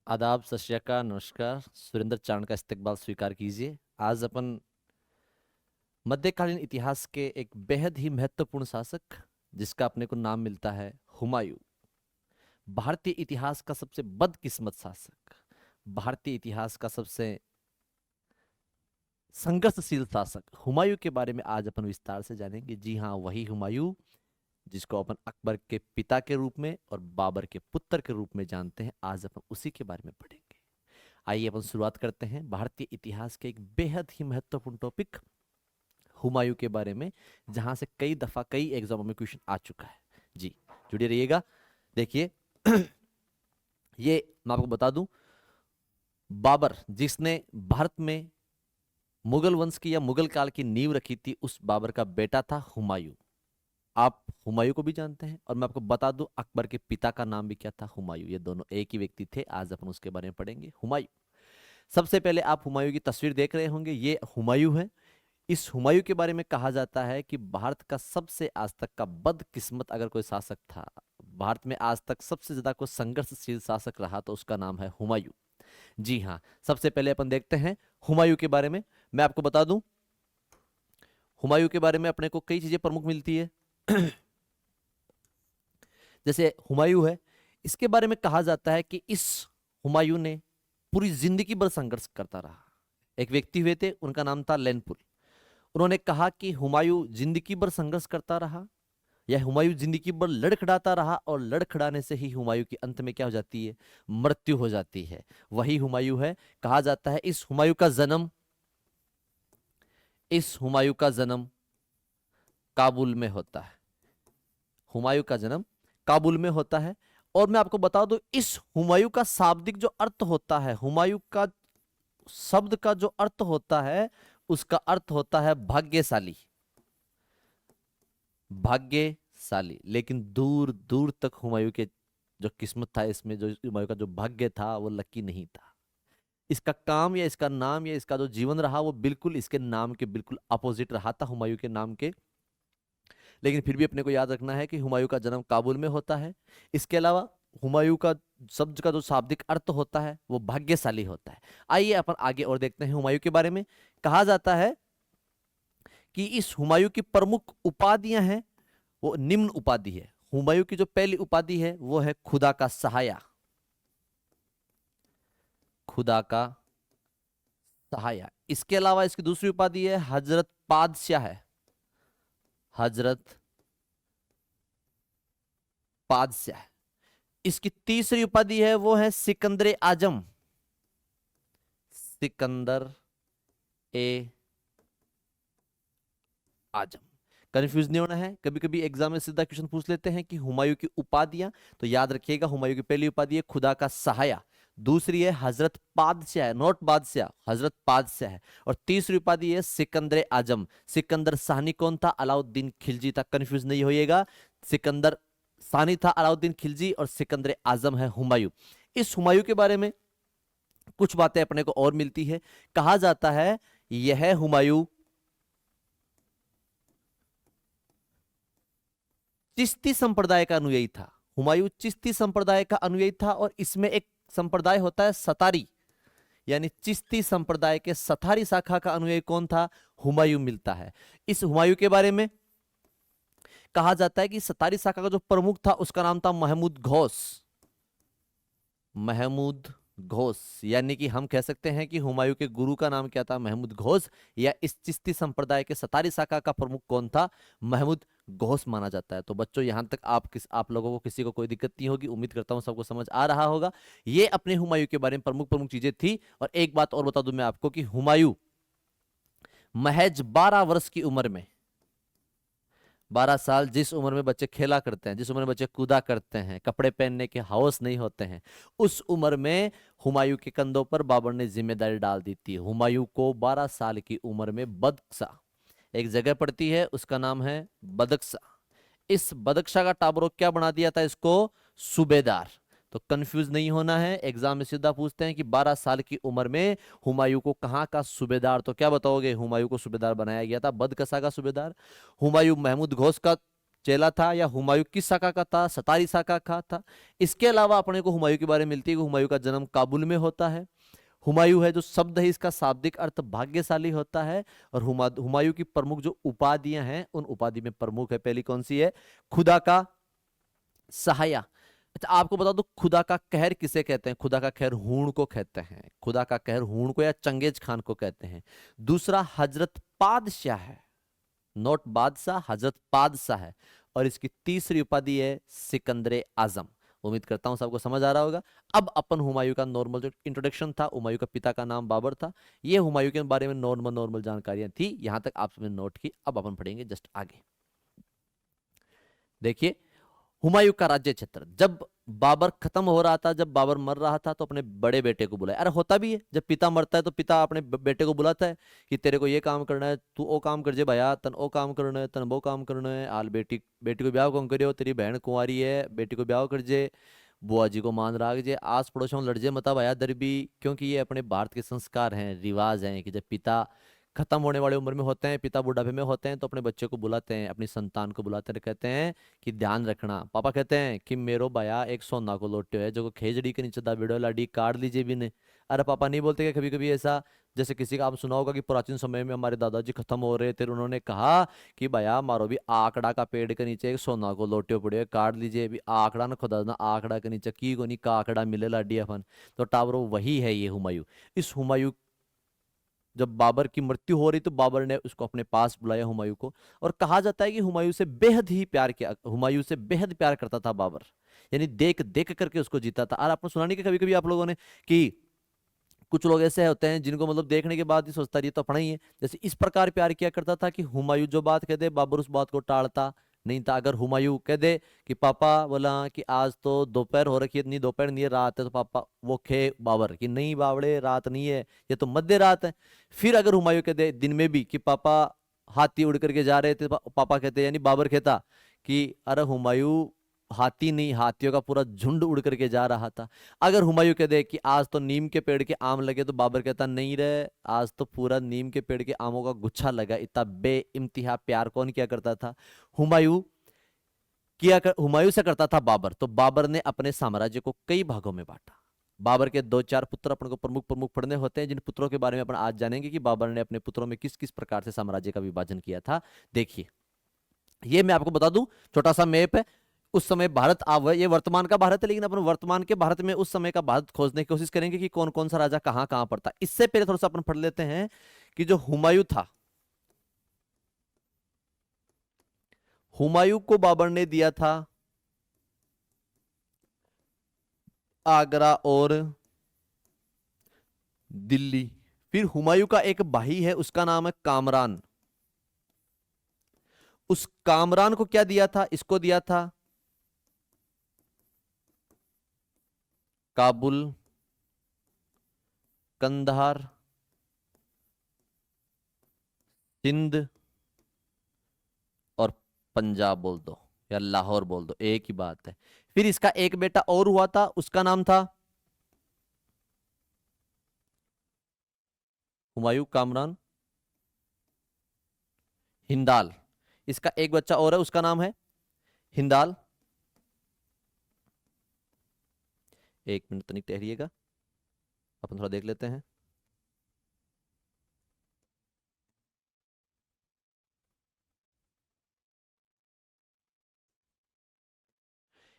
आदाब, सत श्री अकाल, नमस्कार। सुरेंद्र चारण का इस्तकबाल स्वीकार कीजिए। आज अपन मध्यकालीन इतिहास के एक बेहद ही महत्वपूर्ण शासक जिसका अपने को नाम मिलता है हुमायूं, भारतीय इतिहास का सबसे बदकिस्मत शासक, भारतीय इतिहास का सबसे संघर्षशील शासक हुमायूं के बारे में आज अपन विस्तार से जानेंगे। जी हाँ, वही हुमायूं जिसको अपन अकबर के पिता के रूप में और बाबर के पुत्र के रूप में जानते हैं। आज अपन उसी के बारे में पढ़ेंगे। आइए अपन शुरुआत करते हैं भारतीय इतिहास के एक बेहद ही महत्वपूर्ण टॉपिक हुमायूं के बारे में, जहां से कई दफा कई एग्जामों में क्वेश्चन आ चुका है। जी, जुड़े रहिएगा। देखिए ये मैं आपको बता दूं, बाबर जिसने भारत में मुगल वंश की या मुगल काल की नींव रखी थी, उस बाबर का बेटा था हुमायूं। आप हुमायूं को भी जानते हैं और मैं आपको बता दूं अकबर के पिता का नाम भी क्या था, हुमायूं। ये दोनों एक ही व्यक्ति थे। आज अपन उसके बारे में पढ़ेंगे। हुमायूं, सबसे पहले आप हुमायूं की तस्वीर देख रहे होंगे, ये हुमायूं है। इस हुमायूं के बारे में कहा जाता है कि भारत का सबसे आज तक का बदकिस्मत अगर कोई शासक था, भारत में आज तक सबसे ज्यादा कोई संघर्षशील शासक रहा, तो उसका नाम है हुमायूं। जी हाँ, सबसे पहले अपन देखते हैं हुमायूं के बारे में। मैं आपको बता दूं, हुमायूं के बारे में अपने को कई चीजें प्रमुख मिलती है। जैसे हुमायूं है, इसके बारे में कहा जाता है कि इस हुमायूं ने पूरी जिंदगी भर संघर्ष करता रहा। एक व्यक्ति हुए थे, उनका नाम था लैनपुल। उन्होंने कहा कि हुमायूं जिंदगी भर संघर्ष करता रहा, या हुमायूं जिंदगी भर लड़खड़ाता रहा, और लड़खड़ाने से ही हुमायूं की अंत में क्या हो जाती है, मृत्यु हो जाती है। वही हुमायूं है। कहा जाता है इस हुमायूं का जन्म काबुल में होता है। हुमायूं का जन्म काबुल में होता है। और मैं आपको बता दूं, इस हुमायूं का शाब्दिक जो अर्थ होता है, हुमायूं का शब्द का जो अर्थ होता है, उसका अर्थ होता है भाग्यशाली। भाग्यशाली। लेकिन दूर दूर तक हुमायूं के जो किस्मत था, इसमें जो हुमायूं का जो भाग्य था, वो लकी नहीं था। इसका काम या इसका नाम या इसका जो जीवन रहा, वो बिल्कुल इसके नाम के बिल्कुल अपोजिट रहा था, हुमायूं के नाम के। लेकिन फिर भी अपने को याद रखना है कि हुमायूं का जन्म काबुल में होता है। इसके अलावा हुमायूं का शब्द का जो शाब्दिक अर्थ होता है, वो भाग्यशाली होता है। आइए अपन आगे और देखते हैं हुमायूं के बारे में। कहा जाता है कि इस हुमायूं की प्रमुख उपाधियां हैं, वो निम्न उपाधि है। हुमायूं की जो पहली उपाधि है, वो है खुदा का सहाया। खुदा का सहाया। इसके अलावा इसकी दूसरी उपाधि है हजरत पादशाह है। हजरत पादशाह। इसकी तीसरी उपाधि है, वो है सिकंदर आजम। सिकंदर ए आजम। कंफ्यूज नहीं होना है। कभी कभी एग्जाम में सीधा क्वेश्चन पूछ लेते हैं कि हुमायूं की उपाधियां, तो याद रखिएगा, हुमायूं की पहली उपाधि है खुदा का सहाया, दूसरी है हजरत पादशाह है, नॉट बादशाह, हजरत पादशाह है, और तीसरी उपाधि है सिकंदर आजम। सिकंदर सानी कौन था? अलाउद्दीन खिलजी था। कंफ्यूज नहीं होइएगा, सिकंदर सानी था अलाउद्दीन खिलजी, और सिकंदर आजम है हुमायूं। इस हुमायूं के बारे में कुछ बातें अपने को और मिलती है। कहा जाता है यह हुमायूं चिश्ती संप्रदाय का अनुयायी था। हुमायूं चिश्ती संप्रदाय का अनुयायी था, और इसमें एक संप्रदाय होता है सतारी, यानी चिश्ती संप्रदाय के सतारी शाखा का अनुयायी कौन था? हुमायूं मिलता है। इस हुमायूं के बारे में कहा जाता है कि सतारी शाखा का जो प्रमुख था, उसका नाम था महमूद घोष। महमूद घोष, यानी कि हम कह सकते हैं कि हुमायूं के गुरु का नाम क्या था? महमूद घोष। या इस चिश्ती संप्रदाय के सतारी शाखा का प्रमुख कौन था? महमूद घोष माना जाता है। तो बच्चों, यहां तक आप लोगों को किसी को कोई दिक्कत नहीं होगी। उम्मीद करता हूं सबको समझ आ रहा होगा। ये अपने हुमायूं के बारे में प्रमुख प्रमुख चीजें थी। और एक बात और बता दूं मैं आपको कि हुमायूं महज 12 वर्ष की उम्र में, 12 साल, जिस उम्र में बच्चे खेला करते हैं, जिस उम्र में बच्चे कूदा करते हैं, कपड़े पहनने के हौस नहीं होते हैं, उस उम्र में हुमायूं के कंधों पर बाबर ने जिम्मेदारी डाल दी थी। हुमायूं को 12 साल की उम्र में बदख्शा एक जगह पड़ती है, उसका नाम है बदख्शा। इस बदख्शा का टाबरोक क्या बना दिया था इसको? सूबेदार। तो कंफ्यूज नहीं होना है, एग्जाम में सीधा पूछते हैं कि 12 साल की उम्र में हुमायूं को कहां का सूबेदार, तो क्या बताओगे? हुमायूं को सूबेदार बनाया गया था, बदकसा का सूबेदार। हुमायूं महमूद घोष का चेला था, या हुमायूं किस शाखा का था, सतारी शाखा का था। इसके अलावा अपने को हुमायूं के बारे में मिलती है कि हुमायूं का जन्म काबुल में होता है। हुमायूं है जो शब्द है, इसका शाब्दिक अर्थ भाग्यशाली होता है। और हुमायूं की प्रमुख जो उपाधियां हैं, उन उपाधि में प्रमुख है, पहली कौन सी है, खुदा का सहाया। अच्छा आपको बता दो, खुदा का कहर किसे कहते हैं? खुदा का कहर हूण को कहते हैं, खुदा का कहर हूण को या चंगेज खान को कहते हैं। दूसरा हजरत पादशाह है, नोट बादशाह, हजरत पादशाह है। और इसकी तीसरी उपाधि है सिकंदर आजम। उम्मीद करता हूं सबको समझ आ रहा होगा। अब अपन हुमायूं का नॉर्मल जो इंट्रोडक्शन था, हुमायूं का पिता का नाम बाबर था, ये हुमायूं के बारे में नॉर्मल नॉर्मल जानकारियां थी, यहां तक आपने नोट की। अब अपन पढ़ेंगे जस्ट आगे। देखिए, हुमायूं का राज्य क्षेत्र, जब बाबर खत्म हो रहा था, जब बाबर मर रहा था, तो अपने बड़े बेटे को बुलाया। अरे होता भी है, जब पिता मरता है तो पिता अपने बेटे को बुलाता है कि तेरे को ये काम करना है, तू ओ काम कर जे भैया, तन ओ काम करना है, तन वो काम करना है, आल बेटी बेटी को ब्याह कौन करियो, तेरी बहन कुंवारी है, बेटी को ब्याह कर जे, बुआ जी को मान राख जे, आस पड़ोस में लड़ जे मता भैया दर भी। क्योंकि ये अपने भारत के संस्कार हैं, रिवाज हैं कि जब पिता खत्म होने वाली उम्र में होते हैं, पिता बुढ़ापे में होते हैं, तो अपने बच्चे को बुलाते हैं, अपनी संतान को बुलाते हैं, कहते हैं कि ध्यान रखना। पापा कहते हैं कि मेरो भैया एक सोना को लोटे है जो खेजड़ी के नीचे दाबिड़ो लाडी काट लीजिए भी ने। अरे पापा नहीं बोलते कि कभी कभी ऐसा, जैसे किसी का आप सुना होगा कि प्राचीन समय में हमारे दादाजी खत्म हो रहे थे, उन्होंने कहा कि भैया मारो भी आकड़ा का पेड़ के नीचे एक सोना को लोटे पड़े काट लीजिए भी, आकड़ा न खुदा ना, आकड़ा के नीचे की को नहीं काकड़ा मिले लाडी अपन। तो टावरो वही है ये हुमायूं। इस हुमायूं, जब बाबर की मृत्यु हो रही तो बाबर ने उसको अपने पास बुलाया हुमायूं को, और कहा जाता है कि हुमायूं से बेहद ही प्यार किया, हुमायूं से बेहद प्यार करता था बाबर, यानी देख देख करके उसको जीता था। और आपने सुना नहीं कि कभी कभी आप लोगों ने कि कुछ लोग ऐसे होते हैं जिनको मतलब देखने के बाद ही सोचता ये तो अपना ही है, जैसे इस प्रकार प्यार किया करता था कि हुमायूं जो बात कह दे बाबर उस बात को टालता नहीं था। अगर हुमायूं कह दे कि पापा बोला कि आज तो दोपहर हो रखी है, इतनी दोपहर नहीं है, रात है, तो पापा वो खे बाबर कि नहीं बावड़े रात नहीं है, ये तो मध्य रात है। फिर अगर हुमायूं कह दे दिन में भी कि पापा हाथी उड़ करके जा रहे थे, पापा कहते यानी बाबर कहता कि अरे हुमायूं हाथी नहीं, हाथियों का पूरा झुंड उड़ करके जा रहा था। अगर हुमायूं कह दे कि आज तो नीम के पेड़ के आम लगे, तो बाबर कहता नहीं रे, आज तो पूरा नीम के पेड़ के आमों का गुच्छा लगा। इतना बेइंतहा प्यार कौन किया करता था? हुमायूं हुमायूं से करता था बाबर। तो बाबर ने अपने साम्राज्य को कई भागों में बांटा। बाबर के दो चार पुत्र अपन को प्रमुख प्रमुख पढ़ने होते हैं, जिन पुत्रों के बारे में अपन आज जानेंगे कि बाबर ने अपने पुत्रों में किस किस प्रकार से साम्राज्य का विभाजन किया था। देखिए, ये मैं आपको बता दूं, छोटा सा मैप है। उस समय भारत ये वर्तमान का भारत है, लेकिन अपन वर्तमान के भारत में उस समय का भारत खोजने की कोशिश करेंगे कि कौन कौन सा राजा कहां कहां पड़ता। इससे पहले थोड़ा सा अपन पढ़ लेते हैं कि जो हुमायूं था, हुमायूं को बाबर ने दिया था आगरा और दिल्ली। फिर हुमायूं का एक भाई है, उसका नाम है कामरान। उस कामरान को क्या दिया था? इसको दिया था काबुल, कंधार, सिंध और पंजाब बोल दो या लाहौर बोल दो, एक ही बात है। फिर इसका एक बेटा और हुआ था, उसका नाम था हुमायूं, कामरान, हिंदाल। इसका एक बच्चा और है, उसका नाम है हिंदाल। एक मिनट तनिक ठहरिएगा, अपन थोड़ा देख लेते हैं।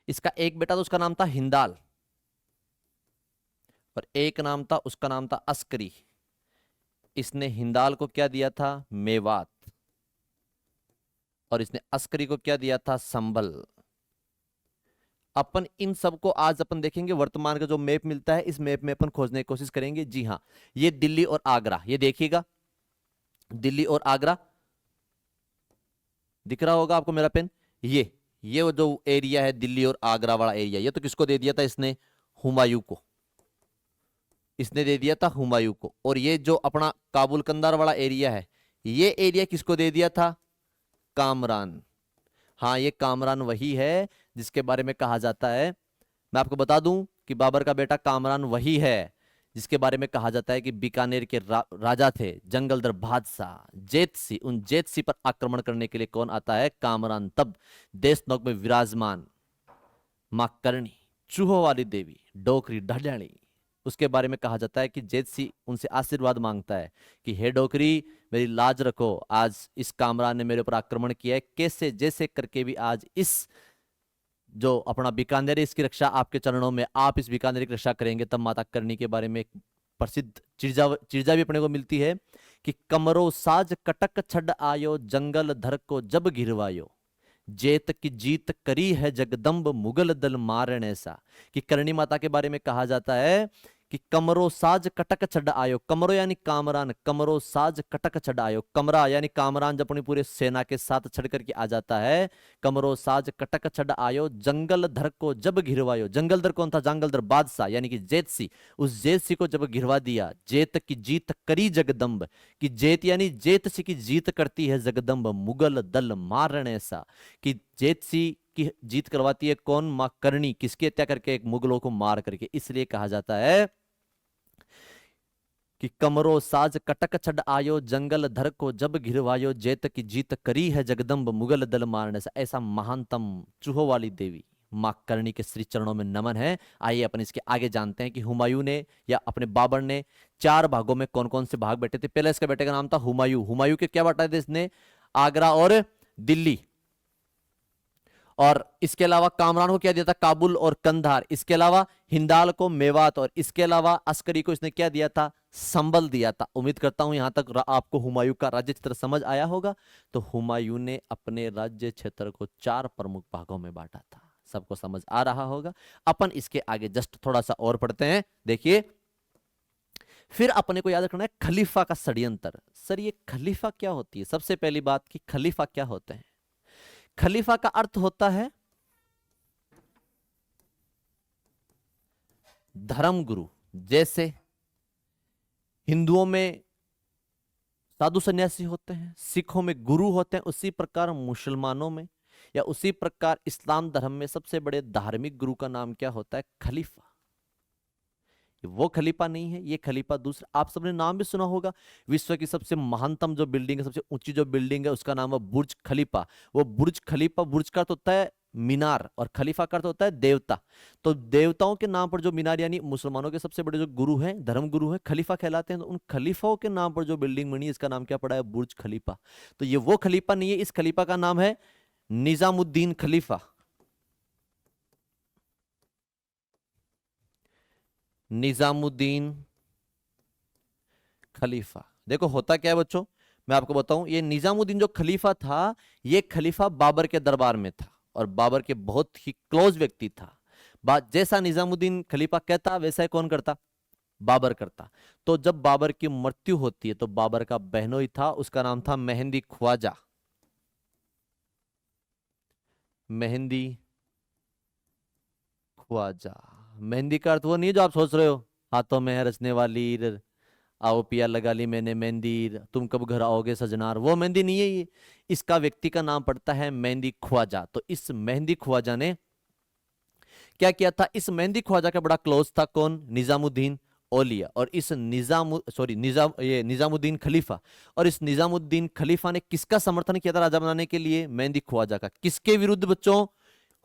इसका एक बेटा तो उसका नाम था हिंदाल, और एक नाम था, उसका नाम था अस्करी। इसने हिंदाल को क्या दिया था? मेवात। और इसने अस्करी को क्या दिया था? संभल। अपन इन सबको आज अपन देखेंगे, वर्तमान का जो मैप मिलता है, इस मैप में अपन खोजने की कोशिश करेंगे। जी हाँ, ये दिल्ली और आगरा, ये देखिएगा, दिल्ली और आगरा दिख रहा होगा आपको मेरा पेन। ये वो जो एरिया है दिल्ली और आगरा वाला एरिया, ये तो किसको दे दिया था इसने? हुमायूं को। इसने दे दिया था हुमायूं को। और ये जो अपना काबुल कंदार वाला एरिया है, ये एरिया किसको दे दिया था? कामरान। हाँ, ये कामरान वही है जिसके बारे में कहा जाता है, मैं आपको बता दूं कि बाबर का बेटा कामरान वही है जिसके बारे में कहा जाता है कि बीकानेर के राजा थे जंगलदर बादशाह जेतसी। उन जेतसी पर आक्रमण करने के लिए कौन आता है? कामरान। तब देशनोक में विराजमान मां करणी, चूहों वाली देवी, डोकरी ढाढाणी, उसके बारे में कहा जाता है कि जेतसी उनसे आशीर्वाद मांगता है कि हे डोकरी, मेरी लाज रखो, आज इस कामरान ने मेरे ऊपर आक्रमण किया है, कैसे जैसे करके भी आज इस जो अपना बीकानेर है इसकी रक्षा आपके चरणों में, आप इस बीकानेर की रक्षा करेंगे। तब माता करनी के बारे में एक प्रसिद्ध चिर्जा भी अपने को मिलती है कि कमरो साज कटक छड आयो, जंगल धर को जब घिरवायो, जेत की जीत करी है जगदम्ब, मुगल दल मारण ऐसा। कि करणी माता के बारे में कहा जाता है कि कमरो साज कटक छड आयो, कमरो यानी कामरान, कमरो साज कटक छड आयो, कमरा यानी कामरान जब अपनी पूरे सेना के साथ छड़ करके आ जाता है, कमरो साज कटक छड आयो, जंगल धर को जब घिरवायो। जंगल धर कौन था? जंगलधर बादशाह यानी कि जेतसी। उस जेतसी को जब घिरवा दिया, जेत की जीत करी जगदम्ब, कि जेत यानी जेतसी की जीत करती है जगदम्ब, मुगल दल मारण ऐसा। कि जेतसी की जीत करवाती है कौन? मां करणी। किसकी हत्या करके? एक मुगलों को मार करके। इसलिए कहा जाता है कि कमरो साज कटक छड आयो, जंगल धर को जब घिरवायो, जेत की जीत करी है जगदम्ब, मुगल दल मारने से। ऐसा महानतम चूहों वाली देवी मां करणी के श्री चरणों में नमन है। आइए अपन इसके आगे जानते हैं कि हुमायूं ने या अपने बाबर ने 4 भागों में कौन कौन से भाग बैठे थे। पहले इसका बेटे का नाम था हुमायूं। हुमायूं के क्या बांटा थे इसने? आगरा और दिल्ली। और इसके अलावा कामरान को क्या दिया था? काबुल और कंधार। इसके अलावा हिंदाल को मेवात, और इसके अलावा अस्करी को इसने क्या दिया था? संबल दिया था। उम्मीद करता हूं यहां तक आपको हुमायूं का राज्य क्षेत्र समझ आया होगा। तो हुमायूं ने अपने राज्य क्षेत्र को 4 प्रमुख भागों में बांटा था। सबको समझ आ रहा होगा। अपन इसके आगे जस्ट थोड़ा सा और पढ़ते हैं। देखिए, फिर अपने को याद रखना है खलीफा का षड्यंत्र। सर ये खलीफा क्या होती है? सबसे पहली बात कि खलीफा क्या होते हैं। खलीफा का अर्थ होता है धर्म गुरु। जैसे हिंदुओं में साधु सन्यासी होते हैं, सिखों में गुरु होते हैं, उसी प्रकार मुसलमानों में या उसी प्रकार इस्लाम धर्म में सबसे बड़े धार्मिक गुरु का नाम क्या होता है? खलीफा। वो खलीफा नहीं है, ये खलीफा दूसरा। आप सबने नाम भी सुना होगा, विश्व की सबसे महानतम जो बिल्डिंग है, सबसे ऊंची जो बिल्डिंग है, उसका नाम है बुर्ज खलीफा। वो बुर्ज खलीफा, बुर्ज का अर्थ होता है मीनार और खलीफा का अर्थ होता है देवता। तो देवताओं के नाम पर जो मीनार, यानी मुसलमानों के सबसे बड़े जो गुरु हैं, धर्म गुरु हैं, खलीफा कहलाते हैं। तो उन खलीफाओं के नाम पर जो बिल्डिंग बनी है, इसका नाम क्या पड़ा है? बुर्ज खलीफा। तो ये वो खलीफा नहीं है, इस खलीफा का नाम है निजामुद्दीन खलीफा। निजामुद्दीन खलीफा। देखो होता क्या है बच्चों, मैं आपको बताऊं। ये निजामुद्दीन जो खलीफा था, ये खलीफा बाबर के दरबार में था और बाबर के बहुत ही क्लोज व्यक्ति था। जैसा निजामुद्दीन खलीफा कहता वैसा ही कौन करता? बाबर करता। तो जब बाबर की मृत्यु होती है तो बाबर का बहनोई था, उसका नाम था मेहंदी ख्वाजा। मेहंदी ख्वाजा। मेहंदी का अर्थ वो नहीं जो आप सोच रहे हो, हाथों में है रचने वाली, आओ पिया लगा ली मैंने मेहंदी, तुम कब घर आओगे सजनार, वो मेहंदी नहीं है ये। इसका व्यक्ति का नाम पड़ता है मेहंदी ख्वाजा। तो इस मेहंदी ख्वाजा ने क्या किया था? इस मेहंदी ख्वाजा का बड़ा क्लोज था कौन? निजामुद्दीन औलिया। और इस निजामुद्दीन खलीफा। और इस निजामुद्दीन खलीफा ने किसका समर्थन किया था राजा बनाने के लिए? मेहंदी ख्वाजा का। किसके विरुद्ध बच्चों?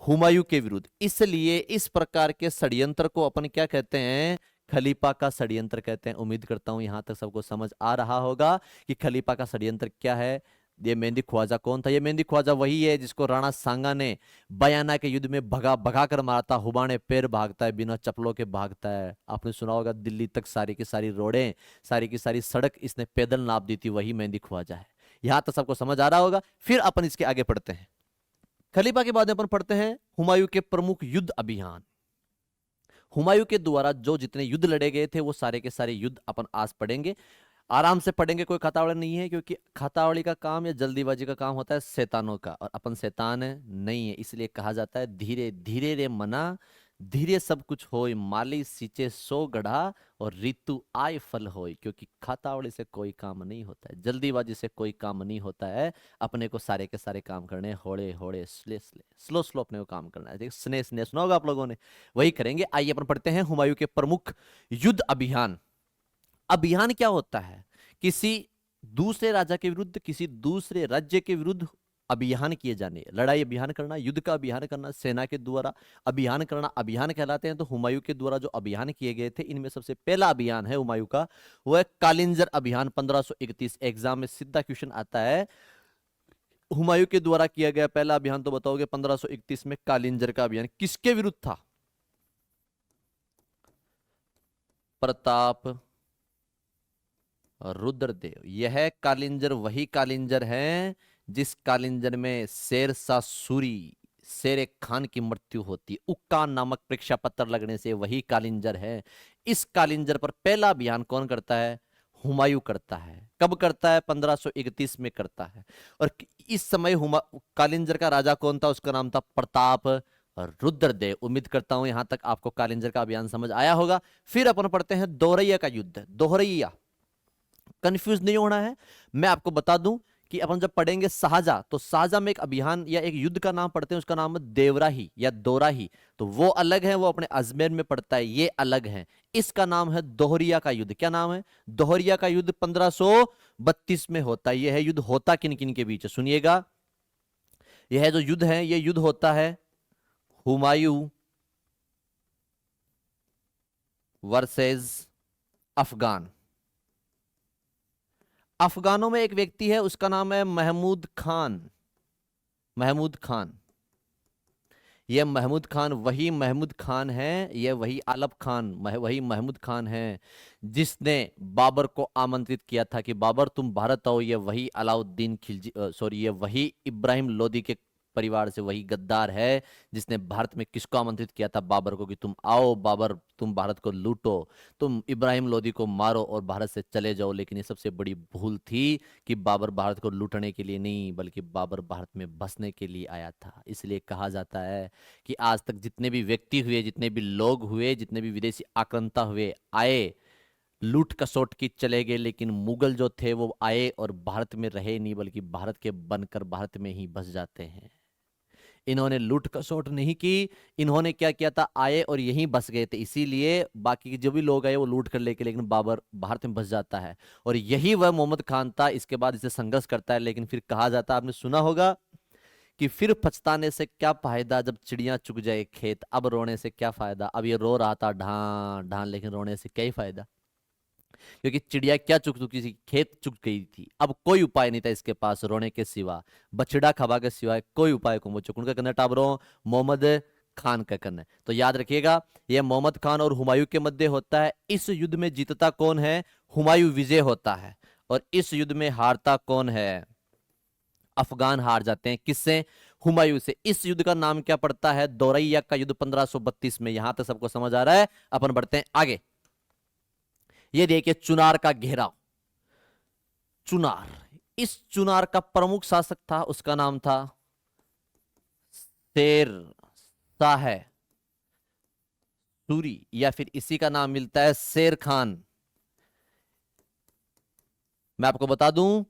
हुमायूं के विरुद्ध। इसलिए इस प्रकार के षड्यंत्र को अपन क्या कहते हैं? खलीफा का षड्यंत्र कहते हैं। उम्मीद करता हूं यहां तक सबको समझ आ रहा होगा कि खलीफा का षड्यंत्र क्या है। ये मेहंदी ख्वाजा कौन था? ये मेहंदी ख्वाजा वही है जिसको राणा सांगा ने बयाना के युद्ध में भगा भगा कर मारा था। हुबाने पैर भागता है, बिना चप्पलों के भागता है। आपने सुना होगा दिल्ली तक सारी की सारी रोडें, सारी की सारी सड़क इसने पैदल नाप दी थी। वही मेहंदी ख्वाजा है। यहां तक सबको समझ आ रहा होगा। फिर अपन इसके आगे पढ़ते हैं। खलीफा के बाद अपन पढ़ते हैं हुमायूं के प्रमुख युद्ध अभियान। हुमायूं के द्वारा जो जितने युद्ध लड़े गए थे वो सारे के सारे युद्ध अपन आज पढ़ेंगे, आराम से पढ़ेंगे, कोई खातावड़ी नहीं है। क्योंकि खातावड़ी का काम या जल्दीबाजी का काम होता है शैतानों का, और अपन शैतान नहीं है। इसलिए कहा जाता है धीरे धीरे रे मना, धीरे सब कुछ होय, माली सींचे सो गढ़ा, और ऋतु आय फल होय। क्योंकि खातावड़ी से कोई काम नहीं होता है, जल्दीबाजी से कोई काम नहीं होता है। अपने को सारे के सारे काम करने हैं, होड़े होड़े स्ले स्ले, स्लो स्लो अपने को काम करना है। देखिए स्ने स्ने सुना होगा आप लोगों ने, वही करेंगे। आइए अपन पढ़ते हैं हुमायूं के प्रमुख युद्ध अभियान। अभियान क्या होता है? किसी दूसरे राजा के विरुद्ध, किसी दूसरे राज्य के विरुद्ध अभियान किए जाने, लड़ाई अभियान करना, युद्ध का अभियान करना, सेना के द्वारा अभियान करना, अभियान कहलाते हैं। तो हुमायूं के द्वारा जो अभियान किए गए थे, इनमें सबसे पहला अभियान है हुमायूं का, वो है कालिंजर अभियान 1531। एग्जाम में सीधा क्वेश्चन आता है, हुमायूं के द्वारा किया गया पहला अभियान, तो बताओगे 1531 में कालिंजर का अभियान किसके विरुद्ध था? प्रताप रुद्रदेव। यह कालिंजर वही कालिंजर है जिस कालिंजर में शेरशाह सूरी, शेर खान की मृत्यु होती, उक्का नामक परीक्षा पत्र लगने से वही कालिंजर है। इस कालिंजर पर पहला अभियान कौन करता है? हुमायूं करता है। कब करता है? 1531 में करता है। और इस समय कालिंजर का राजा कौन था? उसका नाम था प्रताप रुद्रदेव। उम्मीद करता हूं यहां तक आपको कालिंजर का अभियान समझ आया होगा। फिर अपन पढ़ते हैं दोरैया का युद्ध। दोहरैया, कंफ्यूज नहीं होना है। मैं आपको बता दूं कि अपन जब पढ़ेंगे शाहजहां, तो शाहजहां में एक अभियान या एक युद्ध का नाम पढ़ते हैं, उसका नाम है देवराही या दोराही। तो वो अलग है, वो अपने अजमेर में पड़ता है, ये अलग है। इसका नाम है दोहरिया का युद्ध। क्या नाम है? दोहरिया का युद्ध 1532 में होता है। यह है युद्ध होता किन किन के बीच है, सुनिएगा। यह जो युद्ध है, यह युद्ध होता है हुमायूं वर्सेस अफगान। अफगानों में एक व्यक्ति है, उसका नाम है महमूद खान। महमूद खान, यह महमूद खान वही महमूद खान है, यह वही आलब खान, वही महमूद खान है जिसने बाबर को आमंत्रित किया था कि बाबर तुम भारत आओ। यह वही अलाउद्दीन खिलजी, सॉरी, यह वही इब्राहिम लोदी के परिवार से वही गद्दार है जिसने भारत में किसको आमंत्रित किया था? बाबर को, कि तुम आओ बाबर, तुम भारत को लूटो, तुम इब्राहिम लोदी को मारो और भारत से चले जाओ। लेकिन ये सबसे बड़ी भूल थी कि बाबर भारत को लूटने के लिए नहीं, बल्कि बाबर भारत में बसने के लिए आया था। इसलिए कहा जाता है कि आज तक जितने भी व्यक्ति हुए, जितने भी लोग हुए, जितने भी विदेशी आक्रांता हुए, आए, लूट कसोट की चले गए, लेकिन मुगल जो थे वो आए और भारत में रहे नहीं, बल्कि भारत के बनकर भारत में ही बस जाते हैं। इन्होंने लूट कसोट नहीं की, इन्होंने क्या किया था? आए और यहीं बस गए थे। इसीलिए बाकी के जो भी लोग आए वो लूट कर लेके, लेकिन बाबर भारत में बस जाता है। और यही वह मोहम्मद खान था। इसके बाद इसे संघर्ष करता है, लेकिन फिर कहा जाता है, आपने सुना होगा कि फिर पछताने से क्या फायदा जब चिड़ियां चुग जाए खेत, अब रोने से क्या फायदा। अब ये रो रहा था ढां ढां, लेकिन रोने से क्या ही फायदा, क्योंकि चिड़िया क्या चुग चुकी थी? खेत चुग गई थी। अब कोई उपाय नहीं था इसके पास रोने के सिवा, बछड़ा खबा के सिवाय कोई उपाय को वो चुकन का करना टाबरो मोहम्मद खान का करना है। तो याद रखिएगा, यह मोहम्मद खान और हुमायूं के मध्य होता है। इस युद्ध में जीतता कौन है? हुमायूं विजय होता है। और इस युद्ध में हारता कौन है? अफगान हार जाते हैं। किससे? हुमायूं से। इस युद्ध का नाम क्या पड़ता है? दोरैया का युद्ध 1532 में। यहां तक सबको समझ आ रहा है? अपन बढ़ते हैं आगे। ये देखिए चुनार का घेराव। चुनार, इस चुनार का प्रमुख शासक था, उसका नाम था शेर शाह सूरी, या फिर इसी का नाम मिलता है शेर खान। मैं आपको बता दूं,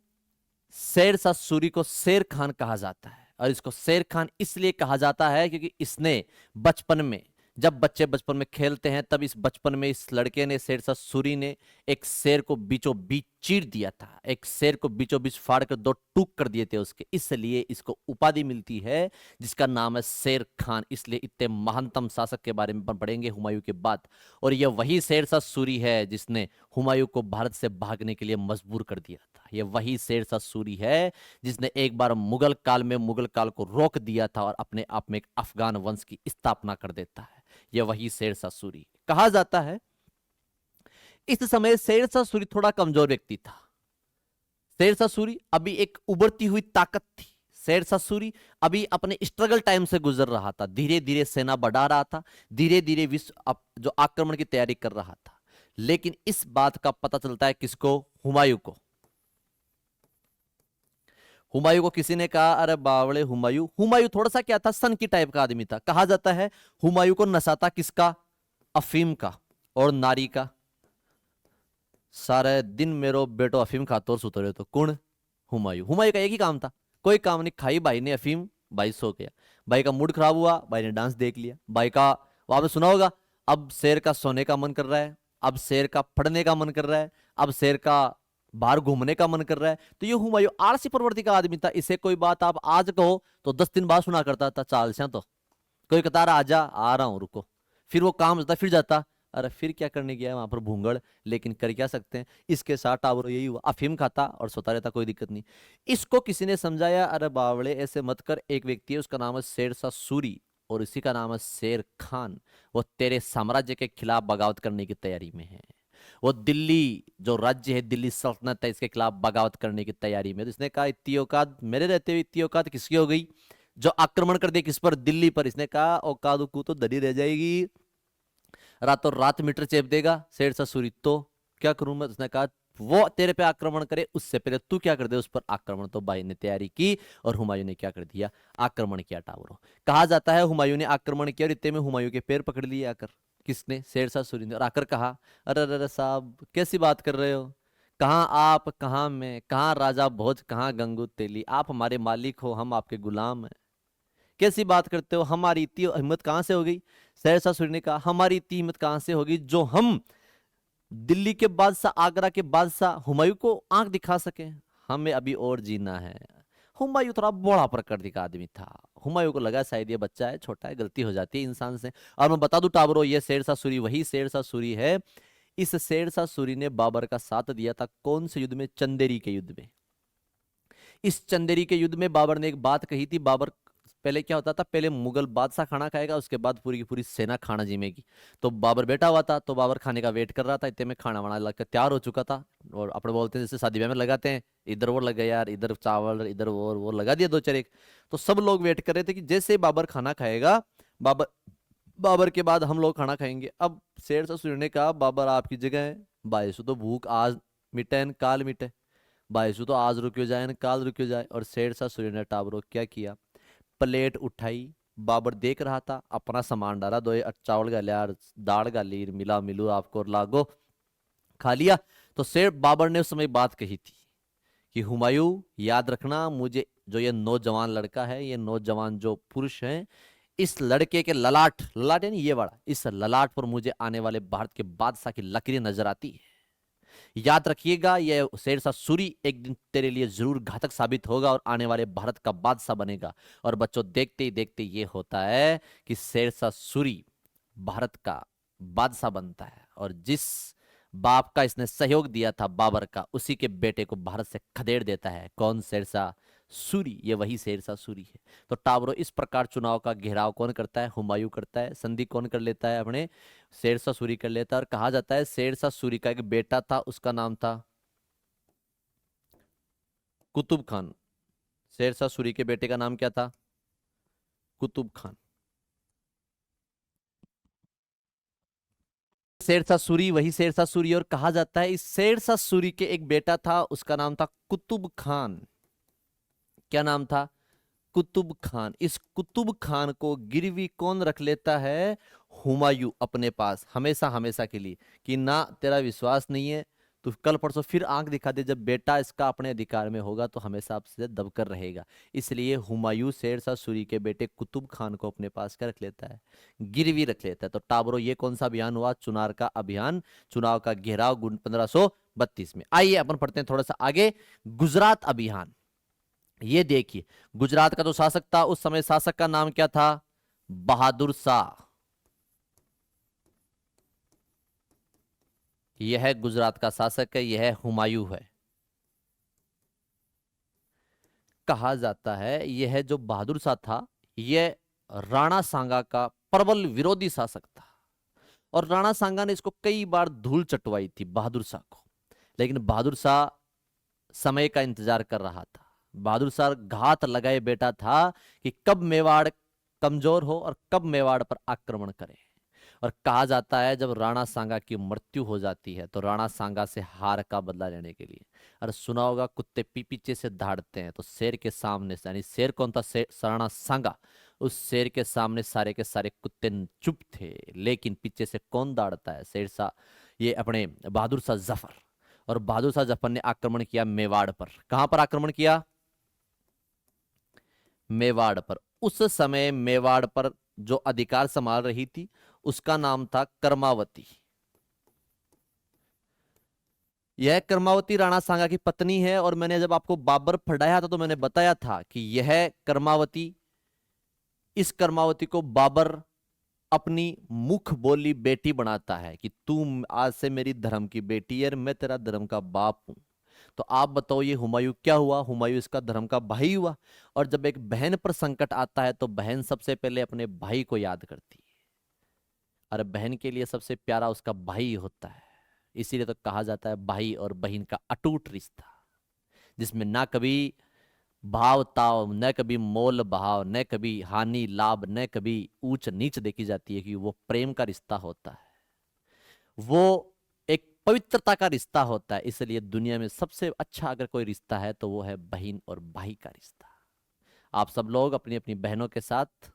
शेर शाह सूरी को शेर खान कहा जाता है। और इसको शेर खान इसलिए कहा जाता है क्योंकि इसने बचपन में, जब बच्चे बचपन में खेलते हैं, तब इस बचपन में इस लड़के ने, शेर शाह सूरी ने, एक शेर को बीचों बीच चीर दिया था। एक शेर को बीचों बीच फाड़ कर दो टुक कर दिए थे उसके। इसलिए इसको उपाधि मिलती है जिसका नाम है शेर खान। इसलिए इतने महानतम शासक के बारे में पढ़ेंगे हुमायूं के बाद। और यह वही शेर शाह सूरी है जिसने हुमायूं को भारत से भागने के लिए मजबूर कर दिया था। यह वही शेर शाह सूरी है जिसने एक बार मुगल काल में मुगल काल को रोक दिया था और अपने आप में एक अफगान वंश की स्थापना कर देता है। यह वही शेर शाह सूरी कहा जाता है। इस समय शेर शाह सूरी थोड़ा कमजोर व्यक्ति था। शेर शाह सूरी अभी एक उभरती हुई ताकत थी। शेर शाह सूरी अभी अपने स्ट्रगल टाइम से गुजर रहा था। धीरे धीरे सेना बढ़ा रहा था, धीरे धीरे विश्व जो आक्रमण की तैयारी कर रहा था। लेकिन इस बात का पता चलता है किसको? हुमायूं को। हुमायूं को किसी ने कहा, अरे बावड़े हुमायूं। हुमायूं थोड़ा सा क्या था, सन की टाइप का आदमी था। कहा जाता है हुमायूं को नशा था किसका, अफीम का और नारी का। सारे दिन मेरो बेटो अफीम खातो और सुतो रहे तो कौन, हुमायूं। हुमायूं का एक ही काम था, कोई काम नहीं, खाई भाई ने अफीम, भाई सो गया। भाई का मूड खराब हुआ, भाई ने डांस देख लिया। भाई का, आपने सुना होगा, अब शेर का सोने का मन कर रहा है, अब शेर का पढ़ने का मन कर रहा है, अब शेर का बाहर घूमने का मन कर रहा है। तो ये हुमायूं आलसी प्रवृत्ति का आदमी था। इसे कोई बात आप आज कहो तो 10 दिन बाद सुना करता था, चाल से तो कोई कतार आजा, आ रहा हूं रुको। फिर वो काम होता, फिर जाता, अरे फिर क्या करने गया है वहां पर भूंगड़। लेकिन कर क्या सकते हैं, इसके साथ टावर यही हुआ, अफीम खाता और सोता रहता, कोई दिक्कत नहीं। इसको किसी ने समझाया, अरे बावड़े ऐसे मत कर, एक व्यक्ति है उसका नाम है शेरशाह सूरी और इसी का नाम है शेर खान। वो तेरे साम्राज्य के खिलाफ बगावत करने की तैयारी में है। वो दिल्ली जो राज्य है, दिल्ली सल्तनत है, इसके खिलाफ बगावत करने की तैयारी में। तो इसने कहा इतनी औकात मेरे रहते हुए, इतनी औकात किसकी हो गई जो आक्रमण कर दे किस पर, दिल्ली पर। इसने कहा औकात को तो दरी रह जाएगी, रातों रात मीटर चेप देगा शेरशाह सूरी, तो क्या करूं मैं। उसने कहा वो तेरे पे आक्रमण करे उससे पहले तू क्या कर दे उस पर आक्रमण। तो भाई ने तैयारी की और हुमायूं ने क्या कर दिया, आक्रमण किया टावरों। कहा जाता है हुमायूं ने आक्रमण किया और इतने में हुमायूं के पैर पकड़ लिए आकर, किसने, शेरशाह सूरी ने। और आकर कहा, अरे अरे साहब कैसी बात कर रहे हो, कहाँ आप कहाँ मैं, कहाँ राजा भोज कहाँ गंगू तेली, आप हमारे मालिक हो हम आपके गुलाम हैं, कैसी बात करते हो, हमारी इतनी हिम्मत कहां से हो गई। सहसा सूरी ने कहा, हमारी इतनी हिम्मत कहां से होगी जो हम दिल्ली के बादशाह, आगरा के बादशाह हुमायूं को आंख दिखा सके, हमें अभी और जीना है। हुमायूं थोड़ा बड़ा प्रकृति का आदमी था। हुमायूं को लगा शायद ये बच्चा है, छोटा है, गलती हो जाती है इंसान से। और मैं बता दूं टाबरो, ये शेरशाह सूरी वही शेरशाह सूरी है। इस शेरशाह सूरी ने बाबर का साथ दिया था कौन से युद्ध में, चंदेरी के युद्ध में। इस चंदेरी के युद्ध में बाबर ने एक बात कही थी। बाबर, पहले क्या होता था, पहले मुगल बादशाह खाना खाएगा उसके बाद पूरी की पूरी सेना खाना जिमेगी। तो बाबर बैठा हुआ था, तो बाबर खाने का वेट कर रहा था, इतने में खाना वाना लगकर तैयार हो चुका था। और अपने बोलते हैं जैसे शादी ब्याह में लगाते हैं, इधर वो लग गया यार, इधर चावल, इधर वो लगा दिया दो चार एक। तो सब लोग वेट कर रहे थे कि जैसे ही बाबर खाना खाएगा, बाबर बाबर के बाद हम लोग खाना खाएंगे। अब शेरशाह सूरी ने कहा, बाबर आपकी जगह है, बाईसो तो भूख आज मिटे न काल मिटे, बाईसो तो आज रुक्यो जाए न काल रुक्यो जाए। और शेरशाह सूरी ने टाबरो क्या किया, प्लेट उठाई, बाबर देख रहा था, अपना सामान डाला, दो चावल गाले यार, दाल गाली, मिला मिलू आपको और लागो, खा लिया। तो शेर बाबर ने उस समय बात कही थी कि हुमायूं याद रखना, मुझे जो ये नौजवान लड़का है, ये नौजवान जो पुरुष है, इस लड़के के ललाट, ललाट यानी ये वाला, इस ललाट पर मुझे आने वाले भारत के बादशाह की लकीरें नजर आती है। याद रखिएगा, यह शेरशाह सूरी एक दिन तेरे लिए जरूर घातक साबित होगा और आने वाले भारत का बादशाह बनेगा। और बच्चों देखते ही देखते ये होता है कि शेरशाह सूरी भारत का बादशाह बनता है। और जिस बाप का इसने सहयोग दिया था बाबर का, उसी के बेटे को भारत से खदेड़ देता है। कौन, शेरशाह सूरी, ये वही शेरशाह सूरी है। तो टाबरो इस प्रकार चुनाव का घेराव कौन करता है, हुमायूं करता है। संधि कौन कर लेता है, अपने शेरशाह सूरी कर लेता है। और कहा जाता है शेरशाह सूरी का एक बेटा था, उसका नाम था कुतुब खान। शेरशाह सूरी के बेटे का नाम क्या था, कुतुब खान। शेरशाह सूरी वही शेरशाह सूरी। और कहा जाता है इस शेरशाह सूरी के एक बेटा था, उसका नाम था कुतुब खान। क्या नाम था, कुतुब खान। इस कुतुब खान को गिरवी कौन रख लेता है, हुमायूं अपने पास, हमेशा हमेशा के लिए, कि ना तेरा विश्वास नहीं है तो कल परसों फिर आंख दिखा दे, जब बेटा इसका अपने अधिकार में होगा तो हमेशा आपसे दबकर रहेगा। इसलिए हुमायूं शेरशाह सूरी के बेटे कुतुब खान को अपने पास क्या रख लेता है, गिरवी रख लेता है। तो टाबरो ये कौन सा अभियान हुआ, चुनार का अभियान, चुनाव का घेराव 1532 में। आइए अपन पढ़ते हैं थोड़ा सा आगे, गुजरात अभियान। ये देखिए, गुजरात का जो शासक था उस समय, शासक का नाम क्या था, बहादुर शाह। यह गुजरात का शासक है, यह हुमायूं है। कहा जाता है यह जो बहादुर शाह था, यह राणा सांगा का प्रबल विरोधी शासक था। और राणा सांगा ने इसको कई बार धूल चटवाई थी बहादुर शाह को। लेकिन बहादुर शाह समय का इंतजार कर रहा था। बहादुर शाह घात लगाए बैठा था कि कब मेवाड़ कमजोर हो और कब मेवाड़ पर आक्रमण करे। और कहा जाता है जब राणा सांगा की मृत्यु हो जाती है तो राणा सांगा से हार का बदला लेने के लिए, अरे सुना होगा कुत्ते पीछे से दहाड़ते हैं, तो शेर के सामने से, यानी शेर कौन था, राणा सांगा, उस शेर के सामने सारे के सारे कुत्ते चुप थे, लेकिन पीछे से कौन दहाड़ता है, शेर शाह, ये अपने बहादुर शाह जफर। और बहादुर शाह जफर ने आक्रमण किया मेवाड़ पर। कहां पर आक्रमण किया, मेवाड़ पर। उस समय मेवाड़ पर जो अधिकार संभाल रही थी उसका नाम था कर्मावती। यह कर्मावती राणा सांगा की पत्नी है, और मैंने जब आपको बाबर पढ़ाया था तो मैंने बताया था कि यह कर्मावती, इस कर्मावती को बाबर अपनी मुख बोली बेटी बनाता है कि तू आज से मेरी धर्म की बेटी है, मैं तेरा धर्म का बाप हूं। तो आप बताओ ये हुमायूं क्या हुआ, हुमायूं इसका धर्म का भाई हुआ। और जब एक बहन पर संकट आता है तो बहन सबसे पहले अपने भाई को याद करती है, और बहन के लिए सबसे प्यारा उसका भाई होता है। इसीलिए तो कहा जाता है भाई और बहन का अटूट रिश्ता, जिसमें ना कभी भाव ताव, न कभी मोल भाव, न कभी हानि लाभ, न कभी ऊंच नीच देखी जाती है, कि वो प्रेम का रिश्ता होता है, वो एक पवित्रता का रिश्ता होता है। इसलिए दुनिया में सबसे अच्छा अगर कोई रिश्ता है तो वो है बहन और भाई का रिश्ता। आप सब लोग अपनी अपनी बहनों के साथ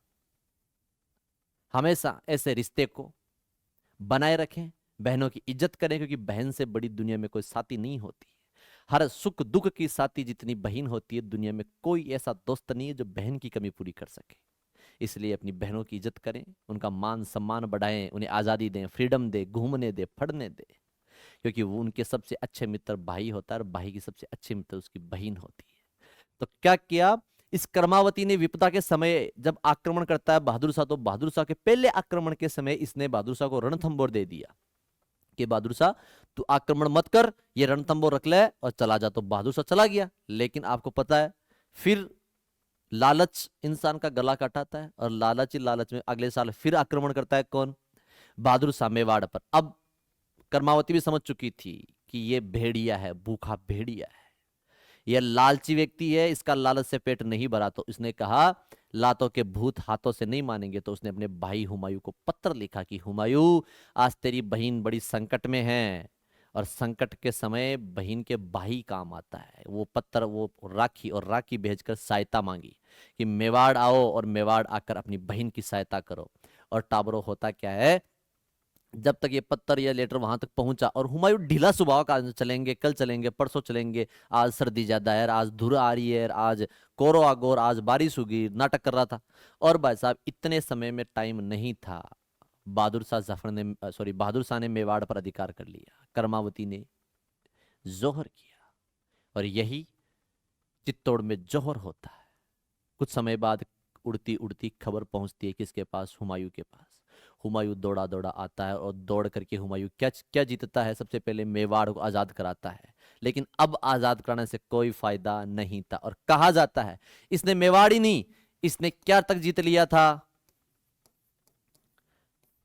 हमेशा ऐसे रिश्ते को बनाए रखें, बहनों की इज्जत करें, क्योंकि बहन से बड़ी दुनिया में कोई साथी नहीं होती। हर सुख दुख की साथी जितनी बहन होती है, दुनिया में कोई ऐसा दोस्त नहीं है जो बहन की कमी पूरी कर सके। इसलिए अपनी बहनों की इज्जत करें, उनका मान सम्मान बढ़ाएं, उन्हें आज़ादी दें, फ्रीडम दें, घूमने दें, पढ़ने दें, क्योंकि वो उनके सबसे अच्छे मित्र भाई होता है, और भाई की सबसे अच्छे मित्र उसकी बहन होती है। तो क्या किया, इस कर्मावती ने विपदा के समय जब आक्रमण करता है बहादुर शाह, तो बहादुर शाह के पहले आक्रमण के समय इसने बहादुर शाह को रणथंबोर दे दिया कि बहादुर शाह तू आक्रमण मत कर, ये रणथंबोर रख ले और चला जा। तो बहादुर शाह चला गया। लेकिन आपको पता है फिर लालच इंसान का गला काटाता है, और लालच ही लालच में अगले साल फिर आक्रमण करता है। कौन, बहादुर शाह मेवाड़ पर। अब कर्मावती भी समझ चुकी थी कि ये भेड़िया है, भूखा भेड़िया है, यह लालची व्यक्ति है, इसका लालच से पेट नहीं भरा। तो इसने कहा लातों के भूत हाथों से नहीं मानेंगे। तो उसने अपने भाई हुमायूं को पत्र लिखा कि हुमायूं, आज तेरी बहन बड़ी संकट में है, और संकट के समय बहन के भाई काम आता है। वो पत्र, वो राखी, और राखी भेजकर सहायता मांगी कि मेवाड़ आओ और मेवाड़ आकर अपनी बहन की सहायता करो। और टाबरो होता क्या है, जब तक ये पत्थर या लेटर वहां तक पहुंचा, और हुमायूं ढीला स्वभाव का, आज चलेंगे, कल चलेंगे, परसों चलेंगे, आज सर्दी ज्यादा है, आज धुर आ रही है, आज कोरो आगोर, आज बारिश होगी, नाटक कर रहा था। और भाई साहब इतने समय में टाइम नहीं था। बहादुर शाह जफर ने, सॉरी, बहादुर शाह ने मेवाड़ पर अधिकार कर लिया, कर्मावती ने जोहर किया, और यही चित्तौड़ में जोहर होता है। कुछ समय बाद उड़ती उड़ती खबर पहुंचती है किसके पास, हुमायूं के पास। हुमायूं दौड़ा दौड़ा आता है, और दौड़ करके हुमायूं क्या क्या जीतता है, सबसे पहले मेवाड़ को आजाद कराता है। लेकिन अब आजाद कराने से कोई फायदा नहीं था, और कहा जाता है इसने मेवाड़ ही नहीं, इसने क्या तक जीत लिया था,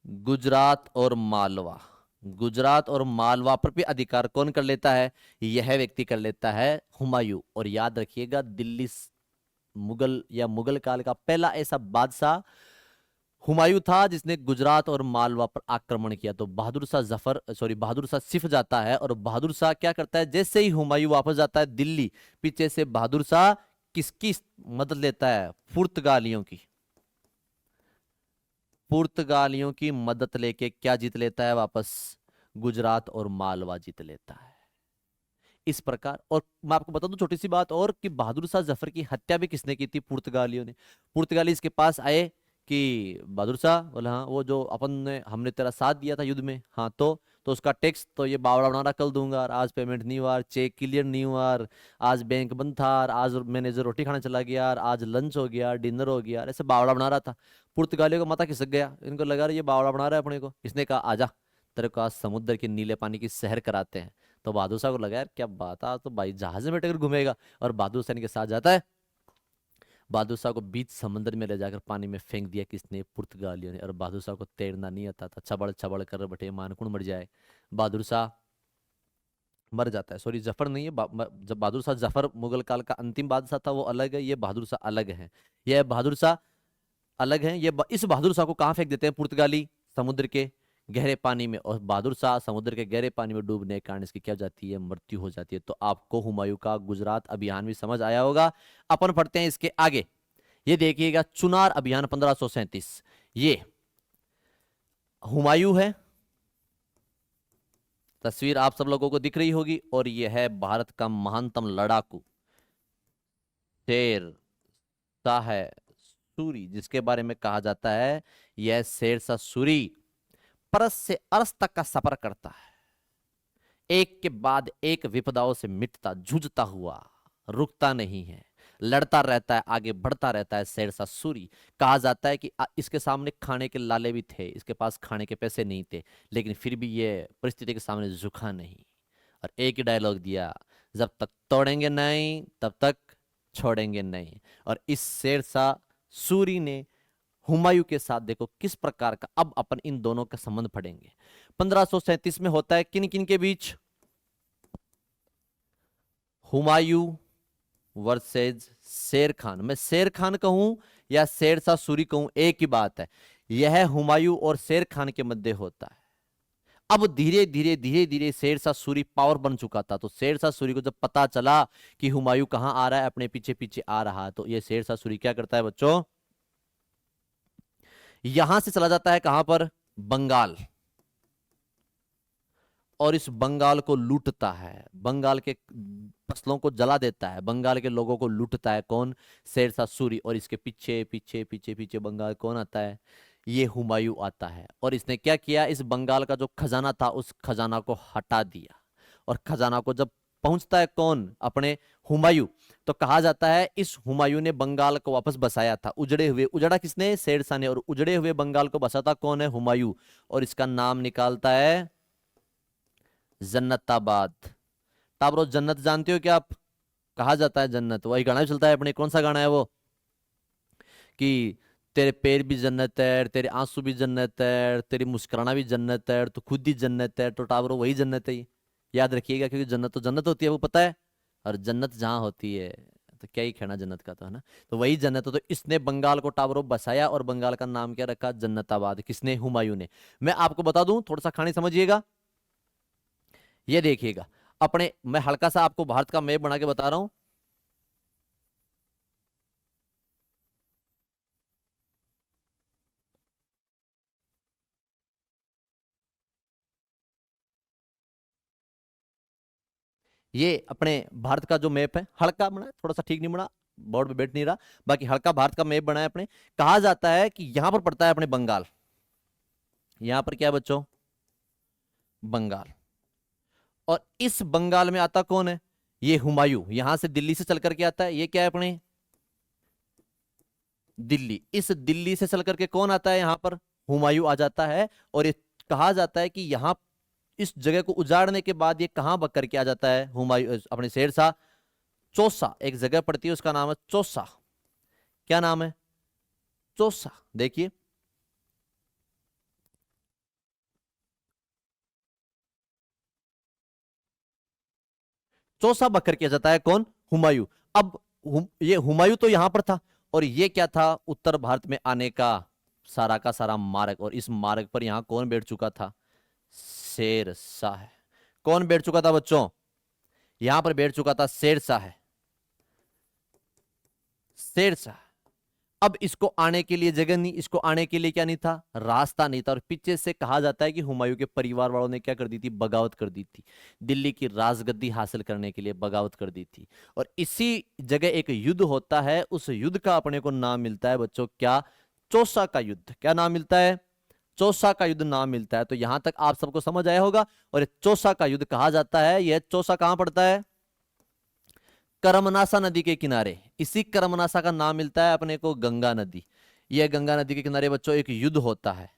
गुजरात और मालवा। गुजरात और मालवा पर भी अधिकार कौन कर लेता है, यह व्यक्ति कर लेता है, हुमायूं। और याद रखिएगा दिल्ली मुगल या मुगल काल का पहला ऐसा बादशाह हुमायूं था जिसने गुजरात और मालवा पर आक्रमण किया। तो बहादुर शाह जफर, सॉरी, बहादुर शाह सिफ जाता है, और बहादुर शाह क्या करता है, जैसे ही हुमायूं वापस जाता है दिल्ली, पीछे से बहादुर शाह किसकी मदद लेता है, पुर्तगालियों की। पुर्तगालियों की मदद लेके क्या जीत लेता है वापस, गुजरात और मालवा जीत लेता है। इस प्रकार, और मैं आपको बता दूं छोटी सी बात और, कि बहादुर शाह जफर की हत्या भी किसने की थी, पुर्तगालियों ने। पुर्तगाली इसके पास आए कि बहादुर शाह, बोला हाँ, वो जो अपन ने, हमने तेरा साथ दिया था युद्ध में, हाँ, तो उसका टैक्स तो ये बावड़ा बना रहा, कल दूंगा, और आज पेमेंट नहीं हुआ, चेक क्लियर नहीं हुआ, और आज बैंक बंद था, और आज मैनेजर रोटी खाने चला गया, और आज लंच हो गया, डिनर हो गया, ऐसे बावड़ा बना रहा था। पुर्तगालियों को माथा खिसक गया, इनको लगा ये बावड़ा बना रहा है अपने को। इसने कहा आजा, तेरे को आज समुद्र के नीले पानी की सैर कराते हैं। तो बहादुर शाह को लगा यार क्या बात है, आज तो भाई जहाज में बैठकर घूमेगा, और बहादुर शाह के साथ जाता है। बहादुर शाह को बीच समंदर में ले जाकर पानी में फेंक दिया किसने, पुर्तगालियों ने। और बहादुर शाह को तैरना नहीं आता था, छबड़ छबड़ कर बैठे, मानकुण मर जाए, बहादुर शाह मर जाता है। सॉरी, जफर नहीं है, जब बहादुर शाह जफर मुगल काल का अंतिम बादशाह था, वो अलग है, ये बहादुर शाह अलग है। यह बहादुर शाह अलग है। इस बहादुर शाह को कहाँ फेंक देते हैं पुर्तगाली, समुद्र के गहरे पानी में, और बहादुर शाह समुद्र के गहरे पानी में डूबने के कारण इसकी क्या हो जाती है, मृत्यु हो जाती है। तो आपको हुमायूं का गुजरात अभियान भी समझ आया होगा। अपन पढ़ते हैं इसके आगे। ये देखिएगा, चुनार अभियान 1537, ये हुमायूं है, तस्वीर आप सब लोगों को दिख रही होगी, और यह है भारत का महानतम लड़ाकू शेर शाह सूरी, जिसके बारे में कहा जाता है यह शेर शाह सूरी परस से अरस तक का सफर करता है, एक के बाद एक विपदाओं से मिटता जूझता हुआ, रुकता नहीं है, लड़ता रहता है, आगे बढ़ता रहता है। शेर शाह सूरी कहा जाता है कि इसके सामने खाने के लाले भी थे, इसके पास खाने के पैसे नहीं थे, लेकिन फिर भी ये परिस्थिति के सामने झुका नहीं, और एक ही डायलॉग दिया, जब तक तोड़ेंगे नहीं तब तक छोड़ेंगे नहीं। और इस शेर शाह सूरी ने हुमायूं के साथ देखो किस प्रकार का, अब अपन इन दोनों का संबंध पढ़ेंगे। 1537 में होता है किन किन के बीच, हुमायूं वर्सेज शेर खान। मैं शेर खान कहूं या शेर शाह सूरी कहूं, एक ही बात है, यह हुमायूं और शेर खान के मध्य होता है। अब धीरे धीरे धीरे धीरे शेर शाह सूरी पावर बन चुका था, तो शेर शाह सूरी को जब पता चला कि हुमायूं कहां आ रहा है, अपने पीछे पीछे आ रहा, तो यह शेर शाह सूरी क्या करता है बच्चों, यहां से चला जाता है कहां पर, बंगाल, और इस बंगाल को लूटता है, बंगाल के फसलों को जला देता है, बंगाल के लोगों को लूटता है। कौन, शेर शाह सूरी। और इसके पीछे पीछे पीछे पीछे बंगाल कौन आता है, ये हुमायूं आता है। और इसने क्या किया, इस बंगाल का जो खजाना था उस खजाना को हटा दिया, और खजाना को जब पहुंचता है कौन, अपने हुमायूं, तो कहा जाता है इस हुमायूं ने बंगाल को वापस बसाया था, उजड़े हुए, उजड़ा किसने, शेर शाह ने, और उजड़े हुए बंगाल को बसाता कौन है, हुमायूं। और इसका नाम निकालता है जन्नताबाद। टाबरो जन्नत जानते हो क्या आप, कहा जाता है जन्नत, वही गाना भी चलता है अपने, कौन सा गाना है वो, कि तेरे पैर भी जन्नत है, तेरे आंसू भी जन्नत है, तेरी मुस्कुराना भी जन्नत है, तो खुद ही जन्नत है, तो टाबरो वही जन्नत है। याद रखिएगा, क्योंकि जन्नत तो जन्नत होती है, वो पता है, और जन्नत जहां होती है तो क्या ही कहना जन्नत का, तो है ना, तो वही जन्नत है। तो इसने बंगाल को टाबरो बसाया, और बंगाल का नाम क्या रखा, जन्नताबाद। किसने, हुमायूं ने। मैं आपको बता दूं, थोड़ा सा कहानी समझिएगा, ये देखिएगा अपने, मैं हल्का सा आपको भारत का मैप बना के बता रहा हूं। ये अपने भारत का जो मैप है, हल्का बना है, थोड़ा सा ठीक नहीं बना, बोर्ड पे बैठ नहीं रहा, बाकी हल्का भारत का मैप बना है अपने। कहा जाता है कि यहां पर पड़ता है अपने बंगाल, यहां पर क्या है बच्चों, बंगाल। और इस बंगाल में आता कौन है, ये हुमायूं, यहां से दिल्ली से चल करके आता है, ये क्या है अपने, दिल्ली। इस दिल्ली से चल करके कौन आता है यहां पर, हुमायूं आ जाता है। और ये कहा जाता है कि यहां इस जगह को उजाड़ने के बाद ये कहां बक करके आ जाता है, हुमायूं अपने शेर शाह, चौसा, एक जगह पड़ती है उसका नाम है चौसा। क्या नाम है, चौसा। देखिए, चौसा बक करके आ जाता है कौन, हुमायूं। अब ये हुमायूं तो यहां पर था, और ये क्या था, उत्तर भारत में आने का सारा मार्ग, और इस मार्ग पर यहां कौन बैठ चुका था, शेर शाह। कौन बैठ चुका था बच्चों, यहां पर बैठ चुका था शेर शाह, शेर शाह। अब इसको आने के लिए जगह नहीं, इसको आने के लिए क्या नहीं था, रास्ता नहीं था। और पीछे से कहा जाता है कि हुमायूं के परिवार वालों ने क्या कर दी थी, बगावत कर दी थी, दिल्ली की राजगद्दी हासिल करने के लिए बगावत कर दी थी। और इसी जगह एक युद्ध होता है, उस युद्ध का अपने को नाम मिलता है बच्चों, क्या, चौसा का युद्ध। क्या नाम मिलता है, चौसा का युद्ध नाम मिलता है। तो यहां तक आप सबको समझ आया होगा। और ये चौसा का युद्ध कहा जाता है, यह चौसा कहां पड़ता है, करमनासा नदी के किनारे। इसी करमनासा का नाम मिलता है अपने को गंगा नदी। यह गंगा नदी के किनारे बच्चों एक युद्ध होता है,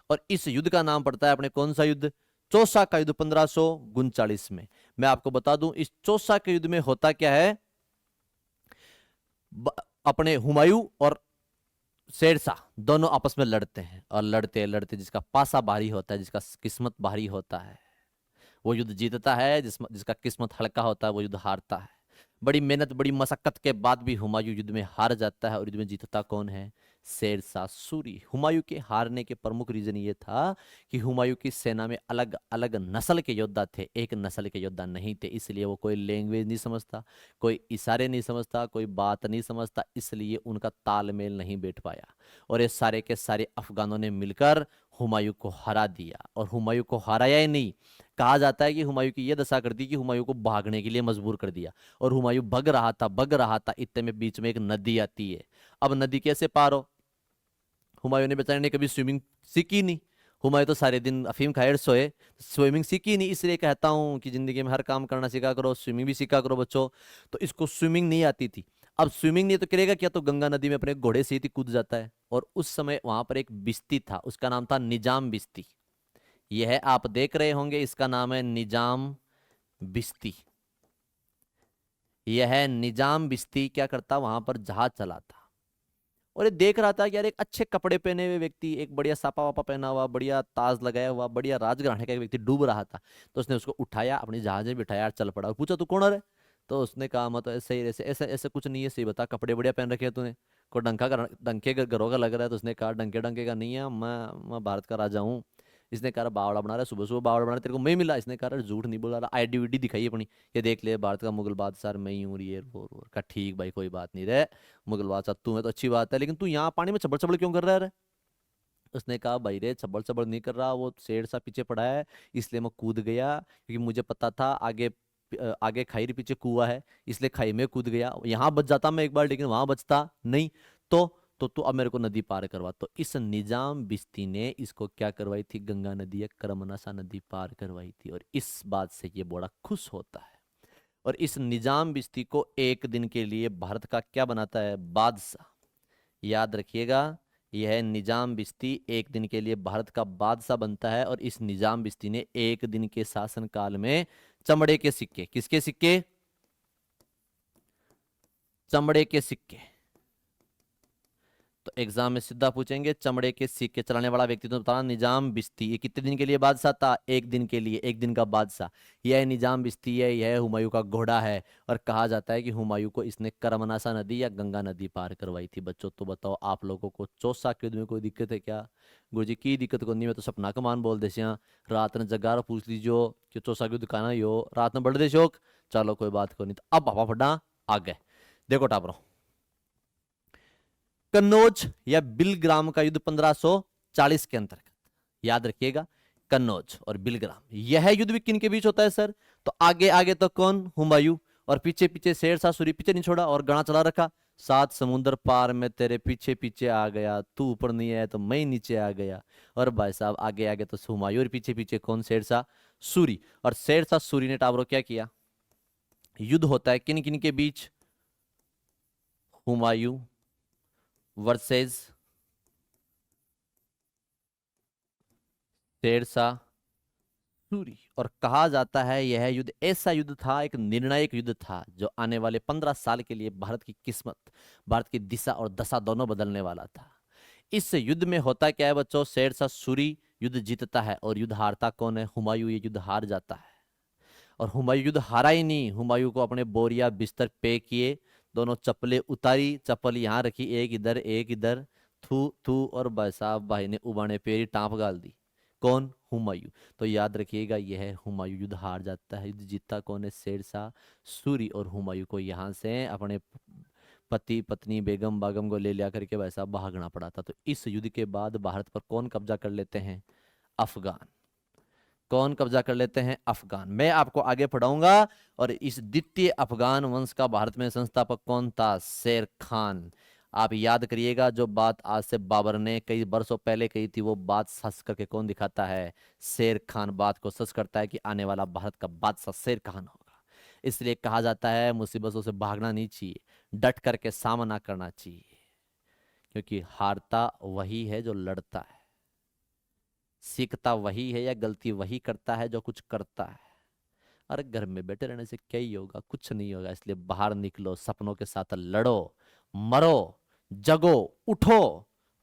और इस युद्ध का नाम पड़ता है अपने कौन सा युद्ध, चौसा का युद्ध 1539 में। मैं आपको बता दूं, इस चौसा के युद्ध में होता क्या है, अपने हुमायूं और शेर शाह दोनों आपस में लड़ते हैं, और लड़ते लड़ते जिसका पासा भारी होता है, जिसका किस्मत भारी होता है, वो युद्ध जीतता है, जिसका किस्मत हल्का होता है वो युद्ध हारता है। बड़ी मेहनत बड़ी मशक्कत के बाद भी हुमायूं युद्ध में हार जाता है, और युद्ध में जीतता कौन है, शेरशाह सूरी। हुमायूं के हारने के प्रमुख रीजन ये था कि हुमायूं की सेना में अलग अलग नस्ल के योद्धा थे, एक नस्ल के योद्धा नहीं थे। इसलिए वो कोई लैंग्वेज नहीं समझता, कोई इशारे नहीं समझता, कोई बात नहीं समझता, इसलिए उनका तालमेल नहीं बैठ पाया। और ये सारे के सारे अफगानों ने मिलकर हुमायूं को हरा दिया। और हुमायूं को हराया ही नहीं, कहा जाता है कि हुमायूं की यह दशा कर दी कि हुमायूं को भागने के लिए मजबूर कर दिया। और हुमायूं भग रहा था, इतने में बीच में एक नदी आती है। अब नदी कैसे पार हो? हुमायूं ने बेचारे ने कभी स्विमिंग सीखी नहीं। हुमायूं तो सारे दिन अफीम खाए सोए, स्विमिंग सीखी नहीं। इसलिए कहता हूं कि जिंदगी में हर काम करना सीखा करो, स्विमिंग भी सीखा करो बच्चों। तो इसको स्विमिंग नहीं आती थी। अब स्विमिंग नहीं तो करेगा क्या? तो गंगा नदी में अपने घोड़े से ही कूद जाता है। और उस समय वहां पर एक बिस्ती था, उसका नाम था निजाम बिस्ती। यह आप देख रहे होंगे, इसका नाम है निजाम बिस्ती। यह निजाम बिस्ती क्या करता, वहां पर जहाज चलाता। और ये देख रहा था कि यार एक अच्छे कपड़े पहने हुए व्यक्ति, एक बढ़िया सापा वापा पहना हुआ, बढ़िया ताज लगाया हुआ, बढ़िया राजघराने का एक व्यक्ति डूब रहा था। तो उसने उसको उठाया, अपनी जहाज में बिठाया और चल पड़ा। और पूछा तू कौन है रे? तो उसने कहा मैं तो ऐसे ही, ऐसे ऐसे ऐसे कुछ नहीं है, सही बता, कपड़े बढ़िया पहन रखे हैं तूने, कोई डंके घरों का लग रहा है। तो उसने कहा डंके डंके का नहीं है, मैं भारत का राजा हूँ। इसने कहा बावड़ा बना रहा है, सुबह सुबह बावड़ा बना रहा है, तेरे को मैं ही मिला? इसने कहा झूठ नहीं बोला रहा, आईडी वीडी दिखाई अपनी, ये देख ले भारत का मुगल बादशाह मैं ही हूँ, ये वो। कहा ठीक भाई कोई बात नहीं रे, मुगल बादशाह तू है तो अच्छी बात है, लेकिन तू यहाँ पानी में चबड़ चबड़ क्यों कर रहा है रे? उसने कहा भाई रे चबड़ चबड़ नहीं कर रहा, वो शेर सा पीछे पड़ा है, इसलिए मैं कूद गया, क्योंकि मुझे पता था आगे आगे खाई के पीछे कुआं है, इसलिए खाई में कूद गया। यहाँ बच जाता मैं एक बार, लेकिन वहां बचता नहीं। तो तू अब मेरे को नदी पार करवा। तो इस निजाम बिस्ती ने इसको क्या करवाई थी, गंगा नदी या करमनासा नदी पार करवाई थी। और इस बात से ये बड़ा खुश होता है। और इस निजाम बिस्ती को एक दिन के लिए भारत का क्या बनाता है, बादशाह। याद रखिएगा, यह निजाम बिस्ती एक दिन के लिए भारत का बादशाह बनता है। और इस निजाम बिस्ती ने एक दिन के शासनकाल में चमड़े के सिक्के, किसके सिक्के? चमड़े के सिक्के। तो एग्जाम में सीधा पूछेंगे, चमड़े के सिक्के चलाने वाला व्यक्ति तो बताना, निजाम बिस्ती। ये कितने दिन के लिए बादशाह था? एक दिन के लिए, एक दिन का बादशाह। यह निजाम बिस्ती है, यह हुमायूं का घोड़ा है। और कहा जाता है कि हुमायूं को इसने करमनासा नदी या गंगा नदी पार करवाई थी। बच्चों तो बताओ, आप लोगों को चौसा के युद्ध में कोई दिक्कत है क्या? गुरुजी की दिक्कत को नहीं, मैं तो सपना कमान बोल देश रात ने जगार पूछ लीजियो कि चौसा के युद्ध कहना यो रात में बढ़ दे शोक। चलो कोई बात को नहीं। तो अब पापा फटा आ गए, देखो टापरो। कन्नौज या बिलग्राम का युद्ध 1540 के अंतर्गत, याद रखिएगा, कन्नौज और बिलग्राम, यह युद्ध भी किन के बीच होता है सर? तो आगे आगे तो कौन, हुमायूं, और पीछे पीछे शेरशाह सूरी, पीछे नहीं छोड़ा और गणा चला रखा। सात समुंदर पार में तेरे पीछे पीछे आ गया, तू ऊपर नहीं आया तो मैं नीचे आ गया। और भाई साहब आगे आगे तो हुमायूं और पीछे पीछे कौन, शेरशाह सूरी। और शेरशाह सूरी ने टाबरो क्या किया, युद्ध होता है किन किन के बीच, हुमायूं वर्सेस शेरशाह सूरी। और कहा जाता है यह युद्ध ऐसा युद्ध था, एक निर्णायक युद्ध था, जो आने वाले 15 साल के लिए भारत की किस्मत, भारत की दिशा और दशा दोनों बदलने वाला था। इस युद्ध में होता क्या है बच्चों, शेरशाह सूरी युद्ध जीतता है। और युद्ध हारता कौन है, हुमायूं ये युद्ध हार जाता है। और हुमायूं युद्ध हारा ही नहीं, हुमायूं को अपने बोरिया बिस्तर पे किए, दोनों चप्पलें उतारी, चप्पल यहाँ रखी, एक इधर एक इधर, थू थू, और भाई साहब भाई ने उबाने पेरी टाँप गाल दी। कौन, हुमायूं। तो याद रखिएगा, यह हुमायूं युद्ध हार जाता है। युद्ध जीतता कौन है, शेरशाह सूरी। और हुमायूं को यहाँ से अपने पति पत्नी बेगम बागम को ले लिया करके भाई साहब भागना पड़ा था। तो इस युद्ध के बाद भारत पर कौन कब्जा कर लेते हैं, अफगान। कौन कब्जा कर लेते हैं, अफगान। मैं आपको आगे पढ़ाऊंगा। और इस द्वितीय अफगान वंश का भारत में संस्थापक कौन था, शेर खान। आप याद करिएगा, जो बात आज से बाबर ने कई वर्षों पहले कही थी, वो बात सच करके कौन दिखाता है, शेर खान बात को सच करता है कि आने वाला भारत का बादशाह शेर खान होगा। इसलिए कहा जाता है मुसीबतों से भागना नहीं चाहिए, डट करके सामना करना चाहिए, क्योंकि हारता वही है जो लड़ता है, सीखता वही है या गलती वही करता है जो कुछ करता है। अरे घर में बैठे रहने से क्या ही होगा, कुछ नहीं होगा। इसलिए बाहर निकलो, सपनों के साथ लड़ो, मरो, जगो, उठो,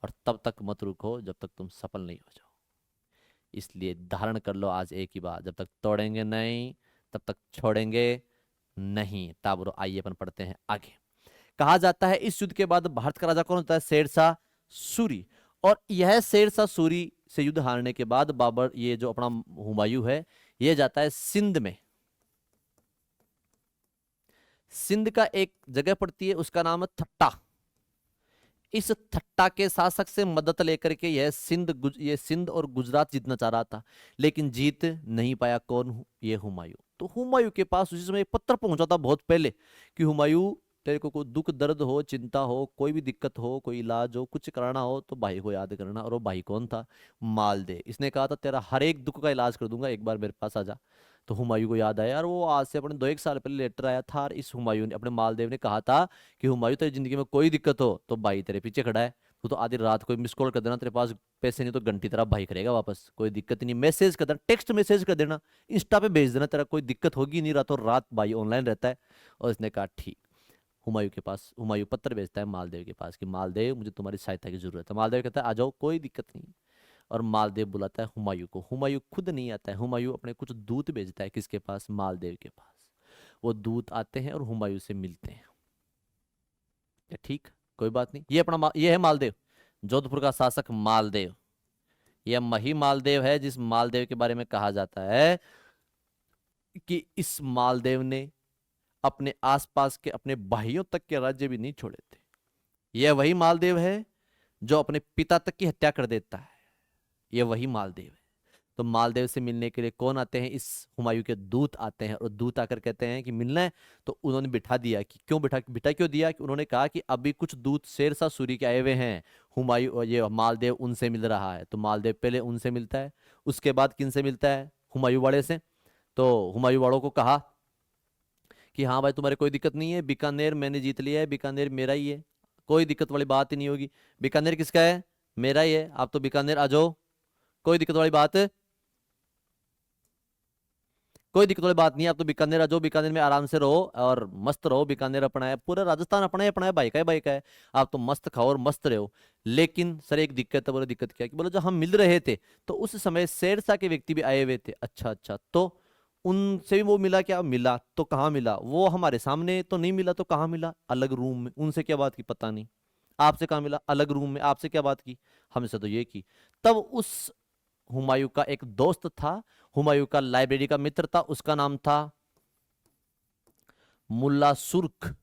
और तब तक मत रुको जब तक तुम सफल नहीं हो जाओ। इसलिए धारण कर लो आज एक ही बात, जब तक तोड़ेंगे नहीं तब तक छोड़ेंगे नहीं। ताबरो आइए अपन पढ़ते हैं आगे। कहा जाता है इस युद्ध के बाद भारत का राजा कौन होता है, शेरशाह सूरी। और यह शेर शाह सूरी से युद्ध हारने के बाद बाबर, ये जो अपना हुमायूं है, ये जाता है सिंध में। सिंध का एक जगह पड़ती है, उसका नाम है थट्टा। इस थट्टा के शासक से मदद लेकर के यह ये सिंध और गुजरात जीतना चाह रहा था, लेकिन जीत नहीं पाया। कौन? ये हुमायूं। तो हुमायूं के पास उसी समय एक पत्र पहुंचा था बहुत पहले कि हुमायूं, तेरे को कोई दुख दर्द हो, चिंता हो, कोई भी दिक्कत हो, कोई इलाज हो, कुछ कराना हो तो भाई को याद करना। और वो भाई कौन था? मालदेव। इसने कहा था तेरा हर एक दुख का इलाज कर दूंगा, एक बार मेरे पास आ जा। तो हुमायूं को याद आया, यार वो आज से अपने 2 1 साल पहले लेटर आया था, और इस हुमायूं ने, अपने मालदेव ने कहा था कि हुमायूं तेरी जिंदगी में कोई दिक्कत हो तो भाई तेरे पीछे खड़ा है। तू तो आधी रात कोई मिस कॉल कर देना, तेरे पास पैसे नहीं तो घंटी तेरा भाई करेगा वापस, कोई दिक्कत नहीं। मैसेज कर देना, टेक्स्ट मैसेज कर देना, इंस्टा पे भेज देना, तेरा कोई दिक्कत होगी नहीं, रातों रात भाई ऑनलाइन रहता है। और इसने कहा ठीक। हुमायूं के पास, हुमायूं पत्र भेजता है मालदेव के पास कि मालदेव मुझे तुम्हारी सहायता की जरूरत है। मालदेव कहता है आ जाओ, कोई दिक्कत नहीं। और मालदेव बुलाता है हुमायूं को। हुमायूं खुद नहीं आता है, हुमायूं अपने कुछ दूत भेजता है। किसके पास? मालदेव के पास। वो दूत आते हैं और हुमायूं से मिलते हैं। क्या ठीक? कोई बात नहीं। ये है मालदेव, जोधपुर का शासक मालदेव। यह मही मालदेव है, जिस मालदेव के बारे में कहा जाता है कि इस मालदेव ने अपने आसपास के अपने भाइयों तक के राज्य भी नहीं छोड़े थे। यह वही मालदेव है जो अपने पिता तक की हत्या कर देता है। यह वही मालदेव है। तो मालदेव से मिलने के लिए कौन आते हैं? इस हुमायूं के दूत आते हैं, और दूत आकर कहते हैं कि मिलना है। तो उन्होंने बिठा दिया। कि क्यों बिठा क्यों दिया? कि उन्होंने कहा कि अभी कुछ दूत शेर शाह सूरी के आए हुए हैं, हुमायूं, ये मालदेव उनसे मिल रहा है। तो मालदेव पहले उनसे मिलता है, उसके बाद किन से मिलता है? हुमायूं वाड़े से। तो हुमायूं वाड़ों को कहा कि हाँ भाई, तुम्हारे कोई दिक्कत नहीं है, बीकानेर मैंने जीत लिया है, बीकानेर मेरा ही है, कोई दिक्कत वाली बात ही नहीं होगी। बीकानेर किसका है? मेरा ही है, आप तो बीकानेर आ जाओ, कोई दिक्कत वाली बात, कोई दिक्कत वाली बात नहीं है। आप तो बीकानेर आ जाओ, बीकानेर में आराम से रहो और मस्त रहो। बीकानेर अपना है, पूरा राजस्थान अपना है, भाई का है, भाई का है। आप तो मस्त खाओ और मस्त रहो। लेकिन सर एक दिक्कत है। बोले दिक्कत क्या? कि बोले जब हम मिल रहे थे तो उस समय शेरशाह के व्यक्ति भी आए हुए थे। अच्छा अच्छा, तो उनसे भी वो मिला क्या? मिला। तो कहाँ मिला? वो हमारे सामने तो नहीं मिला, तो कहाँ मिला? अलग रूम में। उनसे क्या बात की? पता नहीं। आपसे कहाँ मिला? अलग रूम में। आपसे क्या बात की? हमसे तो ये की। तब उस हुमायूं का एक दोस्त था, हुमायूं का लाइब्रेरी का मित्र था, उसका नाम था मुल्ला सुर्ख।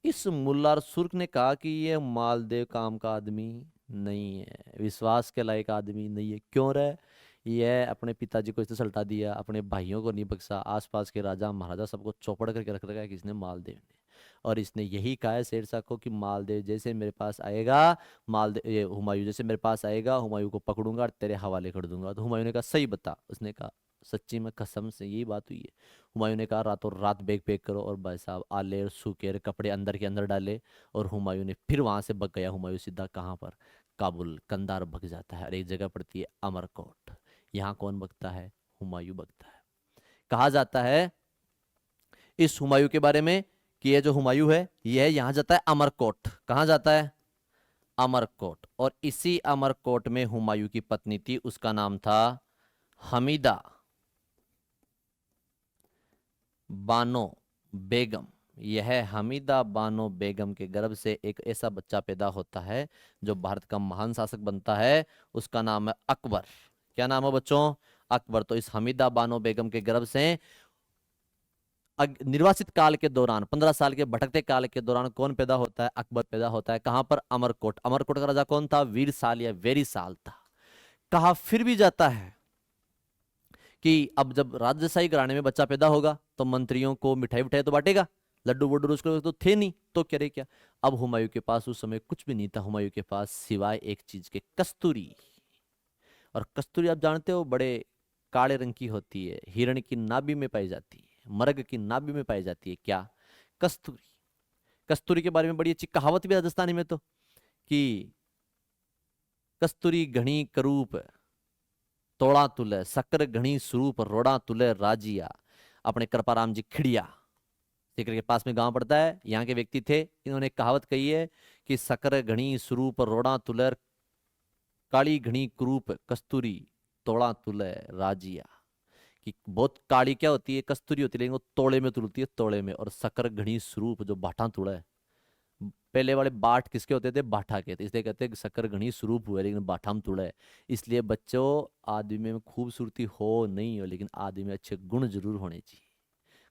इस मुल्ला सुर्ख ने कहा कि ये मालदेव काम का आदमी नहीं है, विश्वास के लायक आदमी नहीं है। क्यों रहे? यह अपने पिताजी को इसने सल्टा दिया, अपने भाइयों को नहीं बख्शा, आसपास के राजा महाराजा सबको चौपड़ करके रख रखा है किसने? मालदेव ने। और इसने यही कहा है शेरशाह को कि मालदेव जैसे मेरे पास आएगा, मालदेव ये हुमायूं जैसे मेरे पास आएगा, हुमायूं को पकड़ूंगा और तेरे हवाले कर दूंगा। तो हुमायूं ने कहा सही बता। उसने कहा सच्ची में कसम से यही बात हुई है। हुमायूं ने कहा रातों रात बैग पैक करो, और भाई साहब आले और सूखे और कपड़े अंदर के अंदर डाले, और हुमायूं ने फिर वहां से भग गया। हुमायूं सीधा कहाँ पर? काबुल, कंधार भग जाता है। और एक जगह पड़ती है अमरकोट। यहाँ कौन भगता है? हुमायूं भगता है। कहा जाता है इस हुमायूं के बारे में कि ये जो हुमायूं है, यह यहाँ जाता है अमरकोट। कहाँ जाता है? अमरकोट। और इसी अमरकोट में हुमायूं की पत्नी थी, उसका नाम था हमीदा बानो बेगम। यह हमीदा बानो बेगम के गर्भ से एक ऐसा बच्चा पैदा होता है जो भारत का महान शासक बनता है। उसका नाम है अकबर। क्या नाम है बच्चों? अकबर। तो इस हमीदा बानो बेगम के गर्भ से निर्वासित काल के दौरान, 15 साल के भटकते काल के दौरान कौन पैदा होता है? अकबर पैदा होता है। कहां पर? अमरकोट। अमरकोट का राजा कौन था? वीर साल या वेरी साल था। कहा फिर भी जाता है कि अब जब राजशाही घराने में बच्चा पैदा होगा तो मंत्रियों को मिठाई विठाई तो बांटेगा, लड्डू वड्डू उसके तो थे नहीं, तो कह रहे क्या? अब हुमायूं के पास उस समय कुछ भी नहीं था। हुमायूं के पास सिवाय एक चीज के, कस्तूरी। और कस्तूरी आप जानते हो बड़े काले रंग की होती है, हिरण की नाभि में पाई जाती है, मर्ग की नाभि में पाई जाती है। क्या? कस्तूरी। कस्तूरी के बारे में बड़ी अच्छी कहावत भी है राजस्थानी में, तो कि कस्तूरी घणी करूप तोड़ा तुले, शक्कर घणी स्वरूप रोड़ा तुले राजिया। अपने कृपाराम जी खिड़िया सीकर के पास में गांव पड़ता है, यहाँ के व्यक्ति थे। इन्होंने एक कहावत कही है कि शक्कर घणी स्वरूप रोड़ा तुलर, काली घणी क्रूप कस्तूरी तोड़ा तुले राजिया। कि बहुत काली क्या होती है? कस्तूरी होती है, लेकिन वो तोड़े में तुलती है, तोड़े में। और शक्कर घणी स्वरूप जो बाटा तुड़ा है, पहले वाले बाट किसके होते थे? बाठा के थे, इसलिए कहते हैं कि शक्कर घनी स्वरूप हुए लेकिन बाठा में तुड़ा है। इसलिए बच्चों, आदमी में खूबसूरती हो नहीं हो, लेकिन आदमी में अच्छे गुण जरूर होने चाहिए।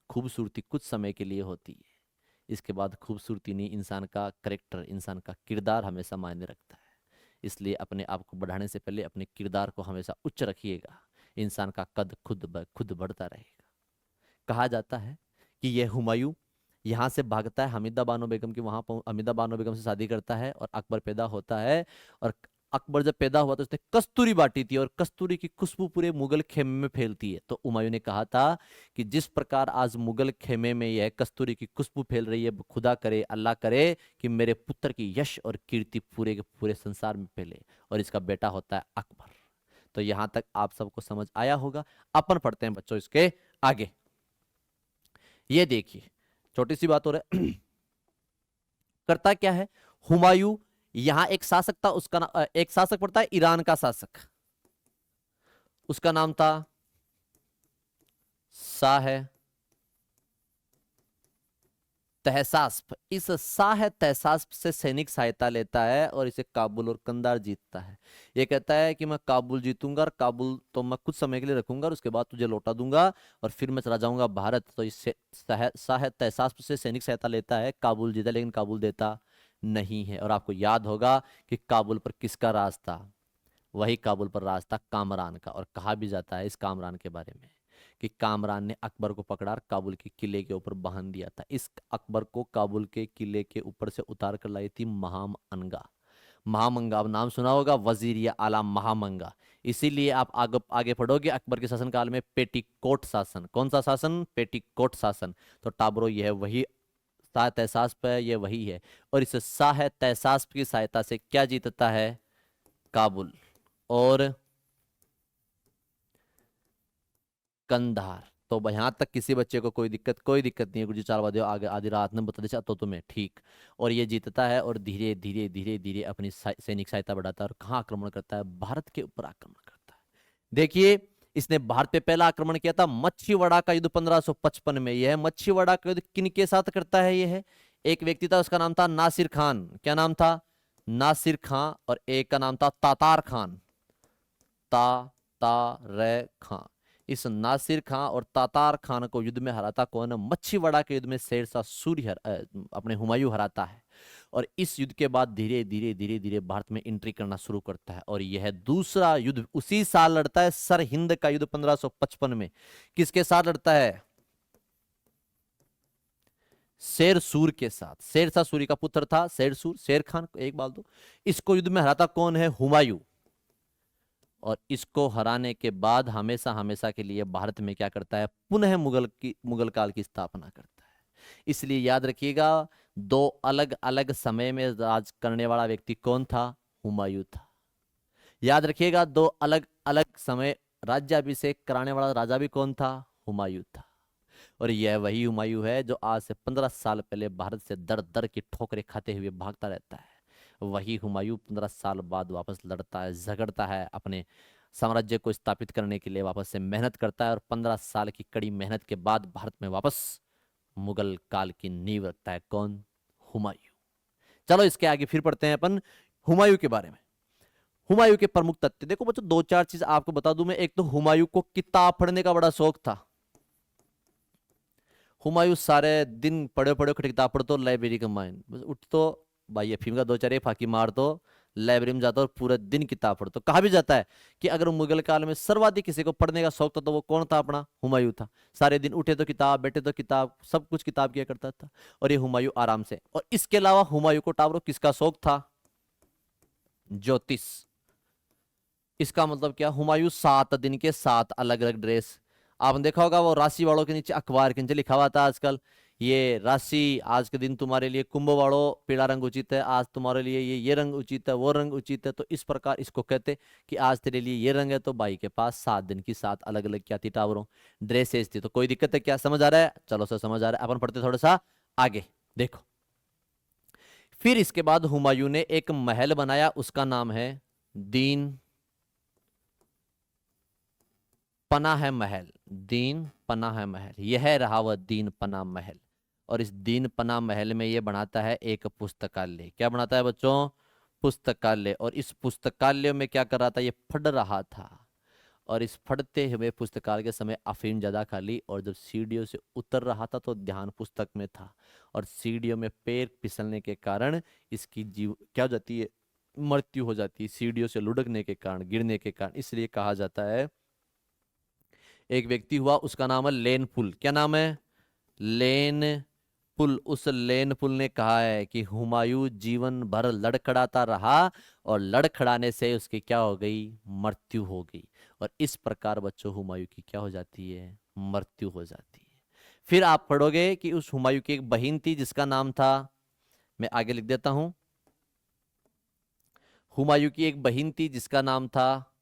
खूबसूरती कुछ समय के लिए होती है, इसके बाद खूबसूरती नहीं, इंसान का करेक्टर, इंसान का किरदार हमेशा मायने रखता है। इसलिए अपने आप को बढ़ाने से पहले अपने किरदार को हमेशा उच्च रखिएगा, इंसान का कद खुद बढ़ता रहेगा। कहा जाता है कि यह हुमायूं यहाँ से भागता है, हमीदा बानो बेगम की वहां हमीदा बानो बेगम से शादी करता है और अकबर पैदा होता है। और अकबर जब पैदा हुआ तो उसने कस्तूरी बांटी थी, और कस्तूरी की खुशबू पूरे मुगल खेमे में फैलती है। तो हुमायूं ने कहा था कि जिस प्रकार आज मुगल खेमे में यह कस्तूरी की खुशबू फैल रही है, खुदा करे, अल्लाह करे कि मेरे पुत्र की यश और कीर्ति पूरे के पूरे संसार में फैले। और इसका बेटा होता है अकबर। तो यहां तक आप सबको समझ आया होगा। अपन पढ़ते हैं बच्चों इसके आगे। ये देखिए, छोटी सी बात हो रहा है। करता क्या है हुमायूं, यहां एक शासक था, उसका एक शासक पड़ता है ईरान का शासक, उसका नाम था शाह तहसास्प। इस शाह तहसास्प से सैनिक सहायता लेता है और इसे काबुल और कंधार जीतता है। ये कहता है कि मैं काबुल जीतूंगा, और काबुल तो मैं कुछ समय के लिए रखूंगा और उसके बाद तुझे लौटा दूंगा और फिर मैं चला जाऊंगा भारत। तो इससे शाह तहसास्प से सैनिक सहायता लेता है, काबुल जीता, लेकिन काबुल देता नहीं है। और आपको याद होगा कि काबुल पर किसका राज था? वही काबुल पर राज था कामरान का। और कहा भी जाता है इस कामरान के बारे में कि कामरान ने अकबर को पकड़ा और काबुल के किले के ऊपर बांध दिया था। इस अकबर को काबुल के किले के ऊपर से उतार कर लाई थी महामंगा। महामंगा, अब नाम सुना होगा, वजीर या आला महामंगा। इसीलिए आप आगे आगे पढ़ोगे, अकबर के शासनकाल में पेटीकोट शासन। कौन सा शासन? पेटीकोट शासन। तो टाबरो यह वही शाह तहसास्प है, ये वही है। और इस शाह तहसास्प की सहायता से क्या जीतता है? काबुल और कंधार। तो यहां तक किसी बच्चे को कोई दिक्कत नहीं है। गुरुजी 4 बजे आगे आधी रात में बता दे तो तुम्हें ठीक। और ये जीतता है और धीरे धीरे धीरे धीरे अपनी सैनिक सहायता बढ़ाता है और कहाँ आक्रमण करता है? भारत के ऊपर आक्रमण करता है। देखिए, इसने भारत पे पहला आक्रमण किया था मच्छीवाड़ा का युद्ध 1555 में। यह मच्छीवाड़ा का युद्ध किन के साथ करता है? यह एक व्यक्ति था, उसका नाम था नासिर खान। क्या नाम था? नासिर खान। और एक का नाम था तातार खान। तातार खान। इस नासिर खान और तातार खान को युद्ध में हराता कौन है? मच्छीवाड़ा के युद्ध में शेरशाह सूरी अपने हुमायूं हराता है। और इस युद्ध के बाद धीरे धीरे धीरे धीरे भारत में एंट्री करना शुरू करता है। और यह दूसरा युद्ध उसी साल लड़ता है, सर हिंद का युद्ध 1555 में। किसके साथ लड़ता है? शेर सूर के साथ। शेरशाह सूरी का पुत्र था शेर सूर, शेर खान। एक बात दो, इसको युद्ध में हराता कौन है? हुमायूं। और इसको हराने के बाद हमेशा हमेशा के लिए भारत में क्या करता है? पुनः मुगल काल की स्थापना करता है। इसलिए याद रखिएगा, दो अलग अलग समय में राज करने वाला व्यक्ति कौन था? हुमायूं था। याद रखिएगा, दो अलग अलग समय राज्याभिषेक कराने वाला राजा भी कौन था? हुमायूं था। और यह वही हुमायूं है जो आज से 15 साल पहले भारत से दर दर की ठोकरें खाते हुए भागता रहता है। वही हुमायूं 15 साल बाद वापस लड़ता है, झगड़ता है, अपने साम्राज्य को स्थापित करने के लिए वापस से मेहनत करता है। और 15 साल की कड़ी मेहनत के बाद भारत में वापस मुगल काल की नींव रखता है। कौन? हुमायूं। चलो इसके आगे फिर पढ़ते हैं अपन हुमायूं के बारे में। हुमायूं के प्रमुख तथ्य देखो बच्चों, दो चार चीज आपको बता दूं मैं। एक तो हुमायूं को किताब पढ़ने का बड़ा शौक था। हुमायूं सारे दिन पढ़े पढ़े किताब पढ़तो लाइब्रेरी का माइन, बस उठ तो भाई अफीम का दो चार फाकी मार तो लाइब्रेरी में जाता और पूरे दिन किताब पढ़तो। कहा भी जाता है कि अगर मुगल काल में सर्वाधिक किसी को पढ़ने का शौक था तो वो कौन था? अपना हुमायूं था। सारे दिन उठे तो किताब, बैठे तो किताब, सब कुछ किताब किया करता था। और ये हुमायूं आराम से। और इसके अलावा हुमायूं को टावरों किसका शौक था? ज्योतिष। इसका मतलब क्या? हुमायूं 7 दिन के 7 अलग अलग ड्रेस। आपने देखा होगा वो राशि वालों के नीचे अखबार के नीचे लिखा हुआ था आजकल, ये राशि आज के दिन तुम्हारे लिए कुंभ वालों पीला रंग उचित है, आज तुम्हारे लिए ये रंग उचित है, वो रंग उचित है। तो इस प्रकार इसको कहते कि आज तेरे लिए ये रंग है। तो भाई के पास 7 दिन की 7 अलग अलग क्या थी? टावरों ड्रेसेस थी। तो कोई दिक्कत है क्या? समझ आ रहा है? चलो सर समझ आ रहा है। अपन पढ़ते थोड़ा सा आगे देखो। फिर इसके बाद हुमायूं ने एक महल बनाया, उसका नाम है दीन पनाह महल। दीन पनाह महल, यह रहा वह दीन पनाह महल। और इस दीन पना महल में ये बनाता है एक पुस्तकालय। क्या बनाता है बच्चों? पुस्तकालय। और इस पुस्तकालय में क्या कर रहा था? ये पढ़ रहा था। और इस पढ़ते हुए पुस्तकालय के समय अफीम ज्यादा खा ली, और जब सीढ़ियों से उतर रहा था तो ध्यान पुस्तक में था, और सीढ़ियों में पैर फिसलने के कारण इसकी जीव क्या हो जाती है? मृत्यु हो जाती है, सीढ़ियों से लुढ़कने के कारण, गिरने के कारण। इसलिए कहा जाता है, एक व्यक्ति हुआ, उसका नाम है लेन पुल। क्या नाम है? लेन पुल। उस लेन पुल ने कहा है कि हुमायूं जीवन भर लड़खड़ाता रहा, और लड़खड़ाने से उसकी क्या हो गई? मृत्यु हो गई। और इस प्रकार बच्चों हुमायूं की क्या हो जाती है? मृत्यु हो जाती है। फिर आप पढ़ोगे कि उस हुमायूं की एक बहन थी जिसका नाम था, मैं आगे लिख देता हूं, हुमायूं की एक बहन थी जिसका नाम था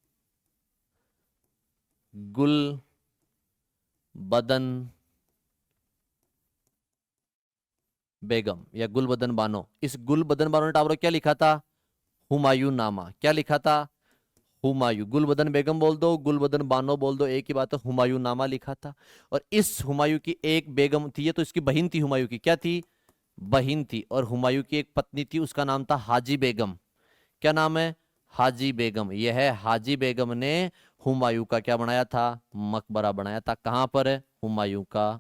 गुल बदन बेगम या गुलबदन बानो। इस गुलबदन बानो ने टावर क्या लिखा था? हुमायूं नामा। क्या लिखा था? हुमायूं। गुलबदन बेगम बोल दो, गुलबदन बानो बोल दो, एक ही बात है, हुमायूं नामा लिखा था। और इस हुमायूं की एक बेगम थी, ये तो इसकी बहन थी, हुमायूं की क्या थी? बहन थी। और हुमायूं की एक पत्नी थी, उसका नाम था हाजी बेगम। क्या नाम है? हाजी बेगम। यह है हाजी बेगम ने हुमायूं का क्या बनाया था? मकबरा बनाया था। कहां पर है? हुमायूं का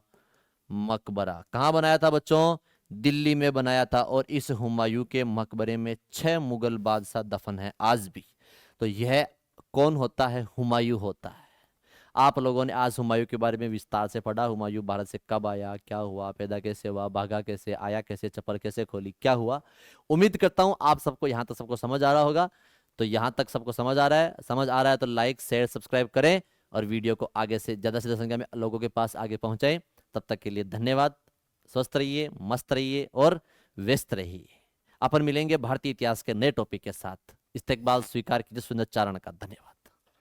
मकबरा कहाँ बनाया था बच्चों? दिल्ली में बनाया था। और इस हुमायूं के मकबरे में 6 मुगल बादशाह दफन है आज भी। तो यह कौन होता है? हुमायूं होता है। आप लोगों ने आज हुमायूं के बारे में विस्तार से पढ़ा। हुमायूं भारत से कब आया, क्या हुआ, पैदा कैसे हुआ, भागा कैसे, आया कैसे, चप्पल कैसे खोली, क्या हुआ। उम्मीद करता हूं आप सबको यहाँ तक सबको समझ आ रहा होगा। तो यहाँ तक सबको समझ आ रहा है? समझ आ रहा है तो लाइक शेयर सब्सक्राइब करें, और वीडियो को आगे से ज्यादा संख्या में लोगों के पास आगे पहुंचाएं। तब तक के लिए धन्यवाद। स्वस्थ रहिए, मस्त रहिए और व्यस्त रहिए। अपन मिलेंगे भारतीय इतिहास के नए टॉपिक के साथ। इस्तेकबाल स्वीकार कीजिए सुनत चारण का। धन्यवाद।